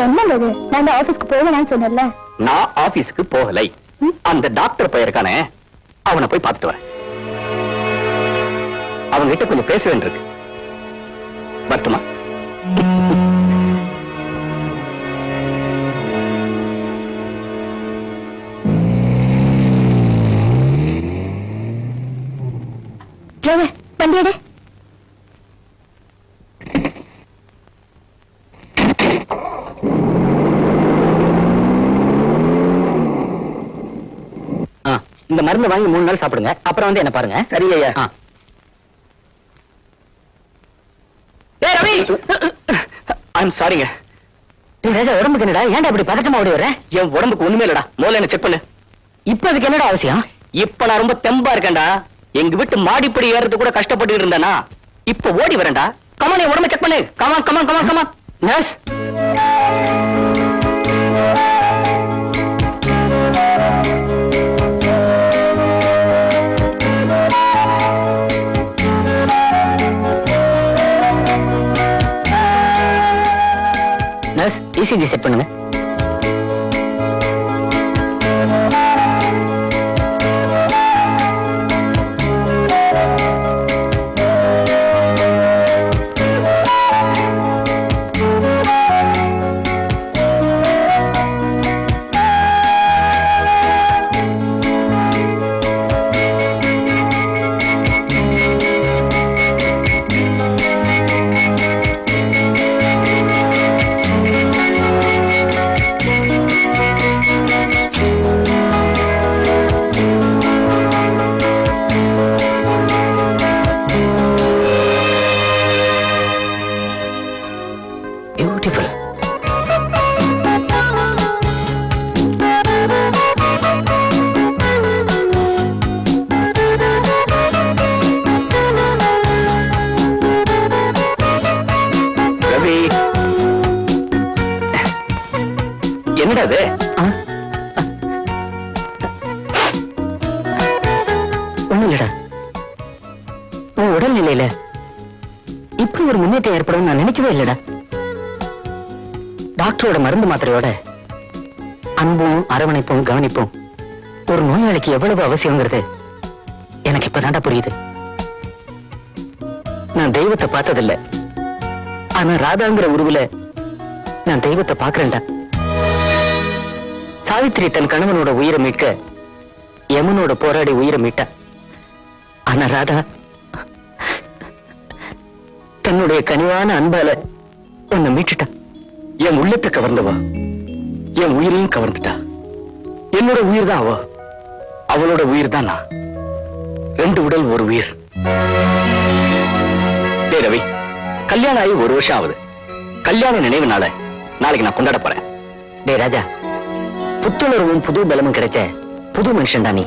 என்னது, நான் ஆபீஸ்க்கு போவேன்னு சொன்னேன்ல. நான் ஆபீஸ்க்கு போகலை. அந்த டாக்டர் பையருக்கானே, அவனை போய் பார்த்துட்டு வரேன். அவங்க கிட்ட கொஞ்சம் பேச வேண்டியிருக்கு. வரட்டுமா? வண்டி எடு. இந்த மருந்து வாங்கி 3 நாள் சாப்பிடுங்க. அப்புறம் வந்து என்ன பாருங்க. சரி ஐயா. ஐம் சாரிங்க. ராஜா, உடம்புக்கு என்னடா? ஏன்டா அப்படி பதட்டமா ஓடி வர? என் உடம்புக்கு ஒண்ணுமே இல்லடா. முதல்ல என்ன செக் பண்ணு. இப்ப அதுக்கு என்னடா அவசியம்? இப்ப நான் ரொம்ப தெம்பா இருக்கேன்டா. எங்க வீட்டு மாடிப்படி ஏறது கூட கஷ்டப்பட்டு இருந்தேனா, இப்ப ஓடி வரேன்டா. கமான், என் உடம்ப செக் பண்ணு. Come on come on come on come on. Nurse, nurse, ECG set பண்ணுங்க. Beautiful. ரவி, என்னடா அது? ஒண்ணும் இல்லடா. உன் உடல்நிலையில இப்படி ஒரு முன்னேற்றம் ஏற்படும் நான் நினைக்கவே இல்லடா. டாக்டரோட மருந்து மாத்திரையோட அன்பும் அரவணைப்பும் கவனிப்பும் ஒரு நோயாளிக்கு எவ்வளவு அவசியங்கிறது எனக்கு இப்பதான்டா புரியுது. நான் தெய்வத்தை பார்த்ததில்லை, ஆனா ராதாங்கிற உருவுல நான் தெய்வத்தை பார்க்கிறேன்டா. சாவித்திரி தன் கணவனோட உயிரை மீட்க யமனோட போராடி உயிரை மீட்டா. ஆனா ராதா தன்னுடைய கனிவான அன்பால உன்னை மீட்டுட்டா. என் உள்ளத்தை கவர்ந்தவா என் உயிரையும் கவர்ந்துட்டா. என்னோட உயிர் தான் அவ, அவளோட உயிர் தான் நான். 2 உடல் ஒரு உயிர். டேய் ரவி, கல்யாணம் ஆகி 1 வருஷம் ஆகுது. கல்யாண நினைவு நாளை நாளைக்கு நான் கொண்டாட போறேன். டேய் ராஜா, புத்துணர்வும் புது பலமும் கிடைச்ச புது மனுஷன் தான் நீ.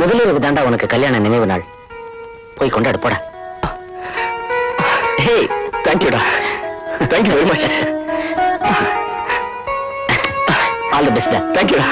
முதலிரவு தாண்டா உனக்கு கல்யாண நினைவு நாள். போய் கொண்டாட போட. ஹே, தேங்க்யூடா. Thank you very much. All the best. தேங்க்யூடா.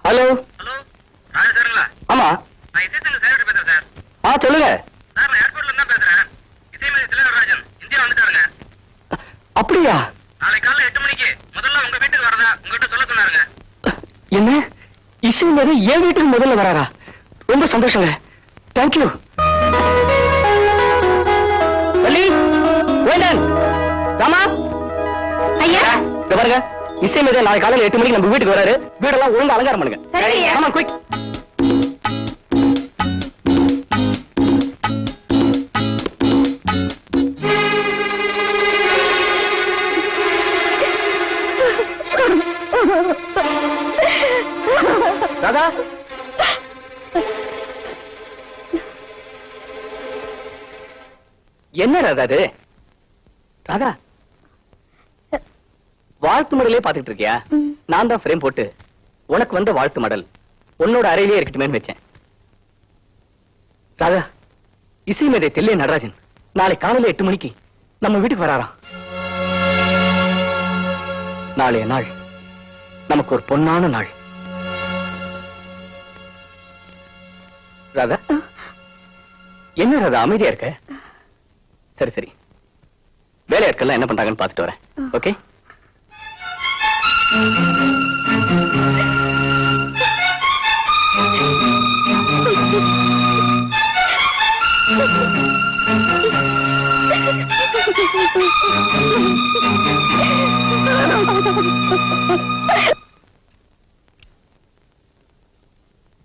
ஹலோ. ஹலோ, ராஜா சாருங்களா? ஆமா. நான் இசைத்தமிழ் சேகர் பேசுறேன் சார். சொல்லுங்க சார், நான் ஏர்போர்ட்ல இருந்து தான் பேசுறேன். இசைமதி திலகராஜன் இந்தியா வந்துட்டாருங்க. அப்படியா? நாளை காலைல 8 மணிக்கு முதல்ல உங்க வீட்டுக்கு வரதா உங்ககிட்ட சொல்ல சொன்னாருங்க. என்ன இசை என் வீட்டுக்கு முதல்ல வராரா? ரொம்ப சந்தோஷங்க. தேங்க்யூ. வேண்டாம். ராமா ஐயா இங்க பாருங்க, இசை மேதை நாளை காலையில 8 மணிக்கு நம்ம வீட்டுக்கு வராரு. வீடெல்லாம் ஒழுங்கா அலங்காரம் பண்ணுங்க. சரி ஐயா. ஆமா, குயிக். ராதா, என்ன ராதா அது? ராதா, வாழ்த்து மடலே பாத்துட்டு இருக்கியா? நான் தான் ஃப்ரேம் போட்டு உனக்கு வந்த வாழ்த்து மடல் உன்னோட அறையிலே இருக்கட்டுமே வச்சேன். ராதா, இசை மேதை தில்லை நடராஜன் நாளை காலையில 8 மணிக்கு நம்ம வீட்டுக்கு வராராம். நாளைய நாள் நமக்கு ஒரு பொன்னான நாள். ராதா, என்ன ராதா அமைதியா இருக்க? சரி சரி, வேலையாட்கள்லாம் என்ன பண்றாங்கன்னு பாத்துட்டு வரேன். ஓகே?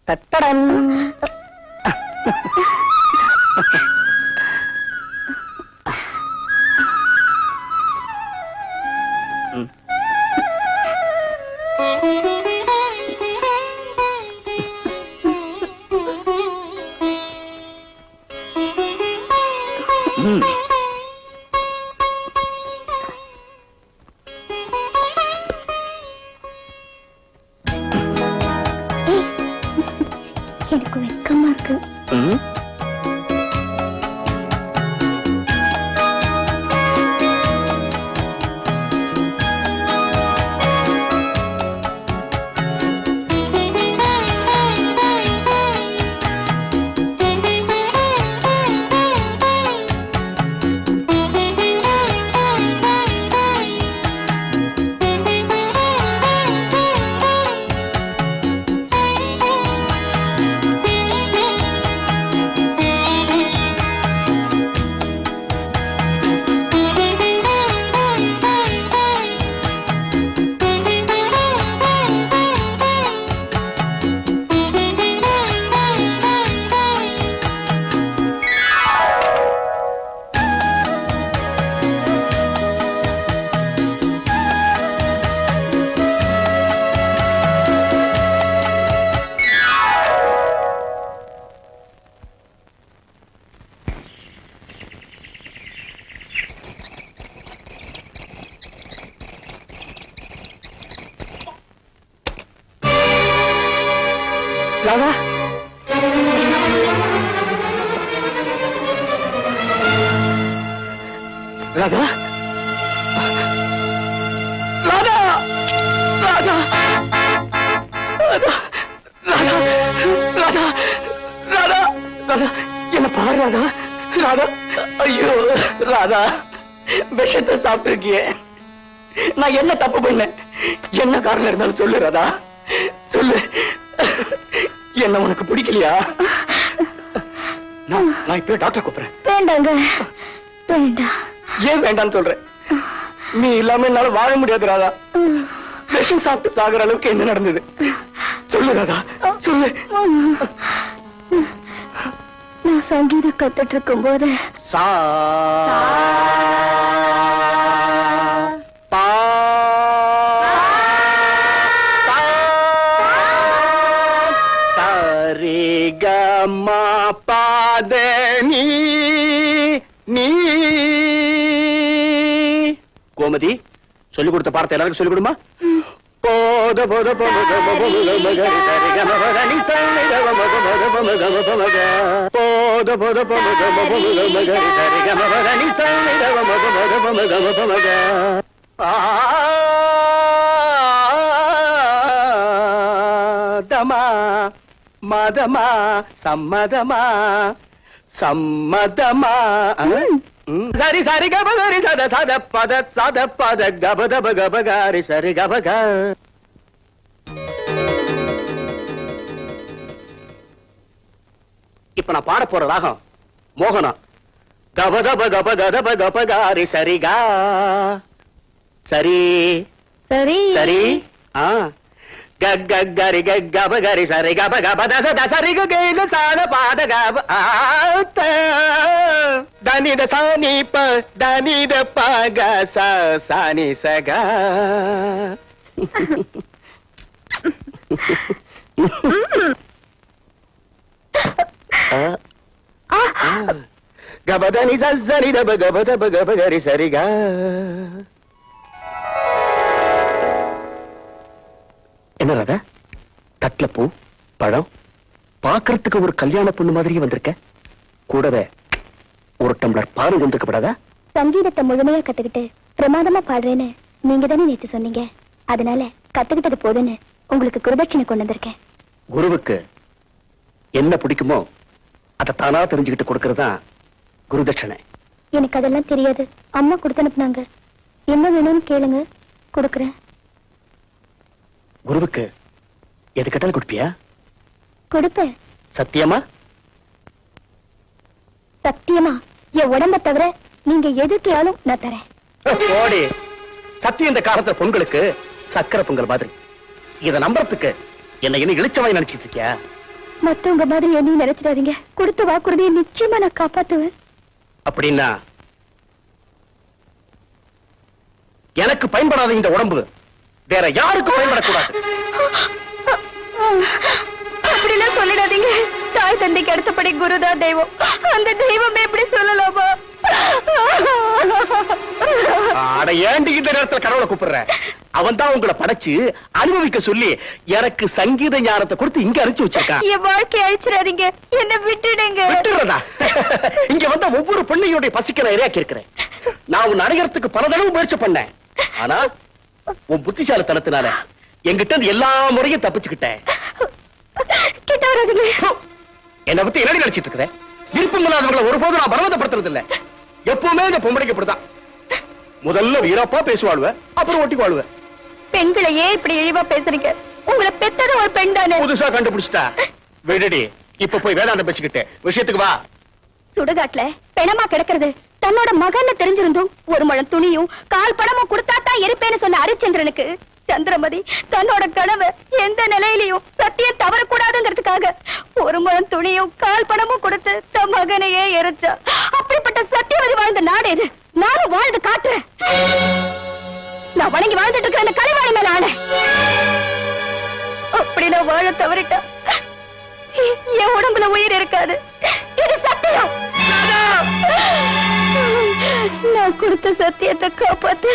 தட்டடன். எனக்கு வெக்கமா இருக்கு. ராதா, ராதா, ராதா, ராதா, ராதா, ராதா, ராதா, ராதா, என்ன பாரு ராதா, ராதா, ஐயோ ராதா, விஷத்தை சாப்பிட்டு இருக்கியே. நான் என்ன தப்பு பண்ணேன்? என்ன காரணம் இருந்தாலும் சொல்லு ராதா, சொல்லு. என்ன உனக்கு பிடிக்கலையா? நான் இப்ப டாக்டர் கூப்பிடுறேன். வேண்டாங்க, வேண்டாம். ஏன் வேண்டாம்னு சொல்றேன்? நீ இல்லாம என்னால வாழ முடியாது ராதா. விஷம் சாப்பிட்டு சாகுற அளவுக்கு என்ன நடந்தது சொல்லு ராதா, சொல்லு. நான் சங்கீதம் கத்துட்டு இருக்கும் போது கோமதி, சொல்லிக் கொடுத்த பாடத்தை எல்லாருக்கும் சொல்லிக் கொடுமா? போத போத போத தமா மதமா சம்மதமா சம்மதமா. சரி சரி கபகரி சத சத பத சத பத கபத பகபகாரி சரி கபக. இப்ப நான் பாட போற ராகம் மோகனம். கப கப கப கதப கப காரி சரிகா சரி சரி சரி ஆ கரி கப கரி சரி கப கப தச தசரி கைல சாத பாத கப ஆத்த தனித சானி ப தனித பக ச சானி சகா கபதனி சரி தப கபத கப கரி சரிகா என்ன ராதா தட்டுல பூ பழம் பாக்குறதுக்கு ஒரு கல்யாண பொண்ணு மாதிரியே வந்திருக்க கூடவே ஒரு டம்ளர் பால் வந்திருக்கப்படாதா சங்கீதத்தை முழுமையா கத்துக்கிட்டு பிரமாதமா பாடுறேன்னு நீங்க தானே நேத்து சொன்னீங்க. அதனால கத்துக்கிட்டது போதுன்னு உங்களுக்கு குருதட்சணை கொண்டு வந்திருக்கேன். குருவுக்கு என்ன பிடிக்குமோ அதை தானா தெரிஞ்சுக்கிட்டு கொடுக்கறதுதான் குருதட்சணை. எனக்கு அதெல்லாம் தெரியாது. அம்மா கொடுத்து அனுப்புனாங்க. என்ன வேணும்னு கேளுங்க, கொடுக்குறேன். குருவுக்கு எது கேட்டாலும் கொடுப்பியா? கொடுப்பேன். சத்தியமா? சத்தியமா. என் உடம்ப தவிர நீங்க எதுக்கையாலும் நான் தரேன். ஓடி சத்தியம். இந்த காலத்துல பொங்கலுக்கு சக்கரை பொங்கல் மாதிரி. இத நம்புறதுக்கு என்ன என்ன இழிச்சவாய் நினைச்சிட்டு இருக்கியா? மத்தவங்க மாதிரி என்னையும் நினைச்சிடாதீங்க. கொடுத்த வாக்குறுதியை நிச்சயமா நான் காப்பாத்துவேன். அப்படின்னா எனக்கு பயன்படாத இந்த உடம்பு வேற யாருக்கும் பயன்படக்கூடாது. அப்படிலாம் சொல்லிடாதீங்க. தாய் தந்தைக்கு அடுத்தபடி குருதான் தெய்வம். அந்த தெய்வமே எப்படி சொல்லலாமா? அட ஏண்டி இந்த நேரத்துல கடவுளை கூப்பிடுற? அவன் தான் உங்களை படைச்சு அனுபவிக்க சொல்லி எனக்கு சங்கீத ஞானத்தை கொடுத்து இங்க அனுப்பிச்சு வச்சிருக்கான். என் வாழ்க்கையை அழிச்சிடாதீங்க, என்ன விட்டுடுங்க. விட்டுறதா? இங்க வந்த ஒவ்வொரு பிள்ளையோட பசிக்க நான் இரையாக்கி இருக்கிறேன். நான் உன் அடையறதுக்கு பல தடவை முயற்சி பண்ணேன். ஆனா உன் புத்திசாலித்தனத்தினால என்கிட்ட இருந்து எல்லா முறையும் தப்பிச்சுக்கிட்டேன். கிட்ட வராதீங்க. என்னை பத்தி என்ன நினைச்சிட்டு இருக்கிற? விருப்பம் இல்லாதவங்களை ஒருபோதும் நான் பலவந்தப்படுத்துறது இல்ல. எப்பவுமே இந்த பொம்பளைக்கு இப்படிதான். முதல்ல வீரப்பா பேசுவாளுவ, அப்புறம் ஒட்டி வாழ்வ. பெண்களை ஏன் இப்படி இழிவா பேசுறீங்க? உங்களை பெத்தது ஒரு பெண் தானே. புதுசா கண்டுபிடிச்சிட்டா விடுடி. இப்ப போய் வேதாந்தம் பேசிக்கிட்டு விஷயத்துக்கு வா. சுடுகாட்டுல பெணமா கிடக்கிறது தன்னோட மகன்னு தெரிஞ்சிருந்தும் ஒரு முழம் துணியும் கால் பணமும் கொடுத்தாதான் இருப்பேன்னு சொன்ன ஹரிச்சந்திரனுக்கு சந்திரமதி தன்னோட கனவை எந்த நிலையிலையும் சத்தியம் தவறக்கூடாதுங்கிறதுக்காக ஒரு முழம் துணியும் கால் பணமும் கொடுத்து தன் மகனையே எரிச்சா. அப்படிப்பட்ட சத்தியவதி வாழ்ந்த நாடு இது. நானும் வாழ்ந்து காட்டுறேன். நான் வணங்கி வாழ்ந்துட்டு இருக்கிற அந்த கலைவாணி மேல ஆன அப்படி நான் வாழ தவறிட்டா என் உடம்புல உயிர் இருக்காது. இது சத்தியம். நான் கொடுத்த சத்தியத்தை காப்பாத்து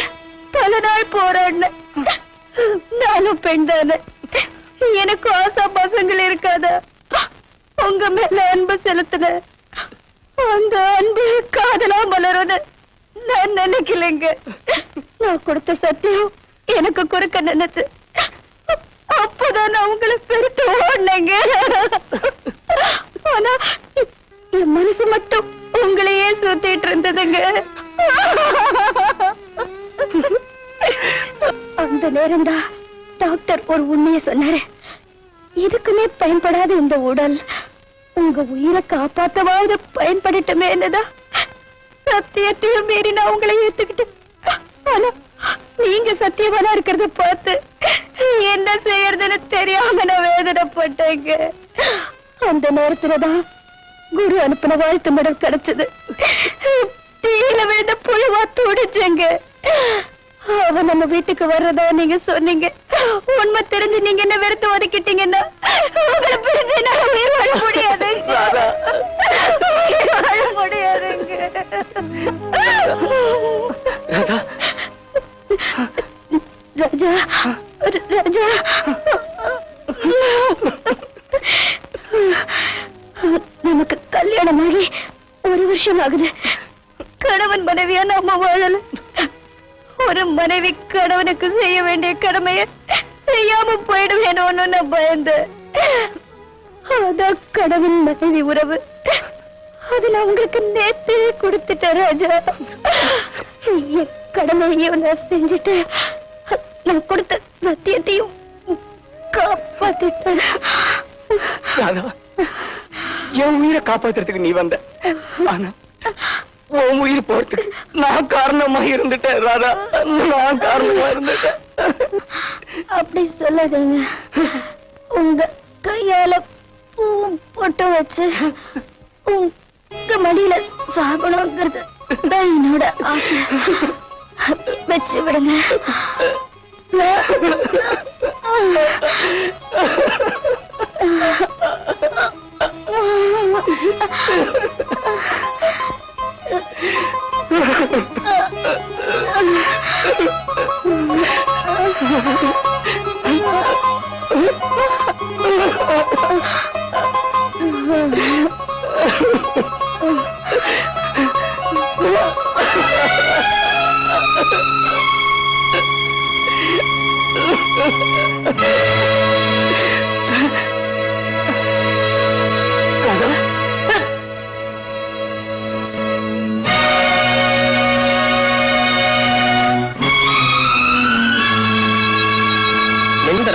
பல நாள் போராடின. நானும் பெண் தானே. எனக்கு ஆசா பசங்கள் இருக்காதா? உங்க மேல அன்பு செலுத்தின அந்த அன்பு காதலா மலருன்னு நான் நினைக்கலைங்க. நான் கொடுத்த சத்தியம் எனக்கு கொடுக்க நினைச்சு அப்பதான் நான் உங்களை பெருத்து ஓடினேங்க. ஆனா என் மனசு மட்டும் உங்களையே சுத்திட்டு இருந்ததுங்க. அந்த நேரம்தான் டாக்டர் ஒரு உண்மையை சொன்னாரு. எதுக்குமே பயன்படாத இந்த உடல் உங்க உயிரை காப்பாத்தவாவது பயன்படட்டுமே என்னதான் சத்தியத்தையும் மீறி நான் உங்களை ஏத்துக்கிட்டேன். ஆனா நீங்க சத்தியமானா இருக்கிறத பார்த்து என்ன செய்யறதுன்னு தெரியாம நான் வேதனைப்பட்டேங்க. அந்த நேரத்துலதான் குரு அனுப்பின வாழ்த்து மடல் கிடைச்சது. தீயில விழுந்த புழுவா துடிச்சேங்க. அவன் நம்ம வீட்டுக்கு வர்றதா நீங்க சொன்னீங்க. உண்மை தெரிஞ்சு நீங்க என்ன வெறுத்து ஒதுக்கிட்டீங்கன்னா உங்களை பிரிஞ்சு என்னால உயிர் வாழ முடியாதுங்க. உயிர் வாழ முடியாதுங்க. ராஜா, ராஜா, நமக்கு கல்யாணம் ஆகி 1 வருஷம் ஆகுது. கணவன் மனைவியா நாம வாழல. ஒரு மனைவி கணவனுக்கு செய்ய வேண்டிய கடமையை செய்யாம போயிடுவேணும்னு நான் பயந்தேன். அதான் கணவன் மனைவி உறவு. அது நான் உங்களுக்கு நேத்தே கொடுத்துட்டேன் ராஜா. என் கடமையையும் நான் செஞ்சுட்டு நான் கொடுத்த சத்தியத்தையும் காப்பாத்திட்டேன். என் உயிரை காப்பாத்துறதுக்கு நீ வந்த. ஆனா உன் உயிர் போறதுக்கு நான் காரணமா இருந்துட்டேன் ராதா, நான் காரணமா இருந்துட்டேன். அப்படி சொல்லாதீங்க. உங்க கையால பூவும் பொட்டு வச்சு உங்க மடியில சாகணுங்கிறது தான் என்னோட ஆசை. வச்சு விடுங்க.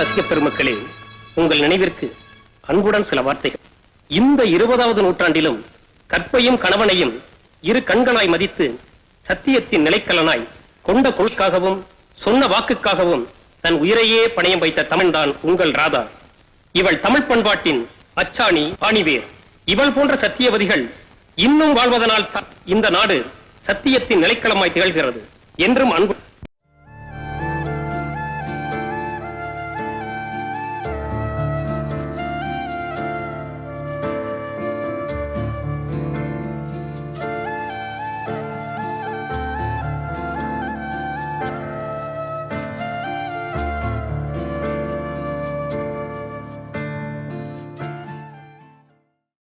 ரசிக பெருமக்களே, உங்கள் நினைவிற்கு அன்புடன் சில வார்த்தைகள். இந்த 20வது நூற்றாண்டிலும் கற்பையும் கணவனையும் இரு கண்களாய் மதித்து சத்தியத்தின் நிலைக்கலனாய் கொண்ட கொள்காகவும் சொன்ன வாக்குக்காகவும் தன் உயிரையே பணயம் வைத்த தமிழ்தான் உங்கள் ராதா. இவள் தமிழ் பண்பாட்டின் அச்சாணி ஆணிவேர். இவள் போன்ற சத்தியவதிகள் இன்னும் வாழ்வதனால் இந்த நாடு சத்தியத்தின் நிலைக்களமாய் திகழ்கிறது. என்றும் அன்பு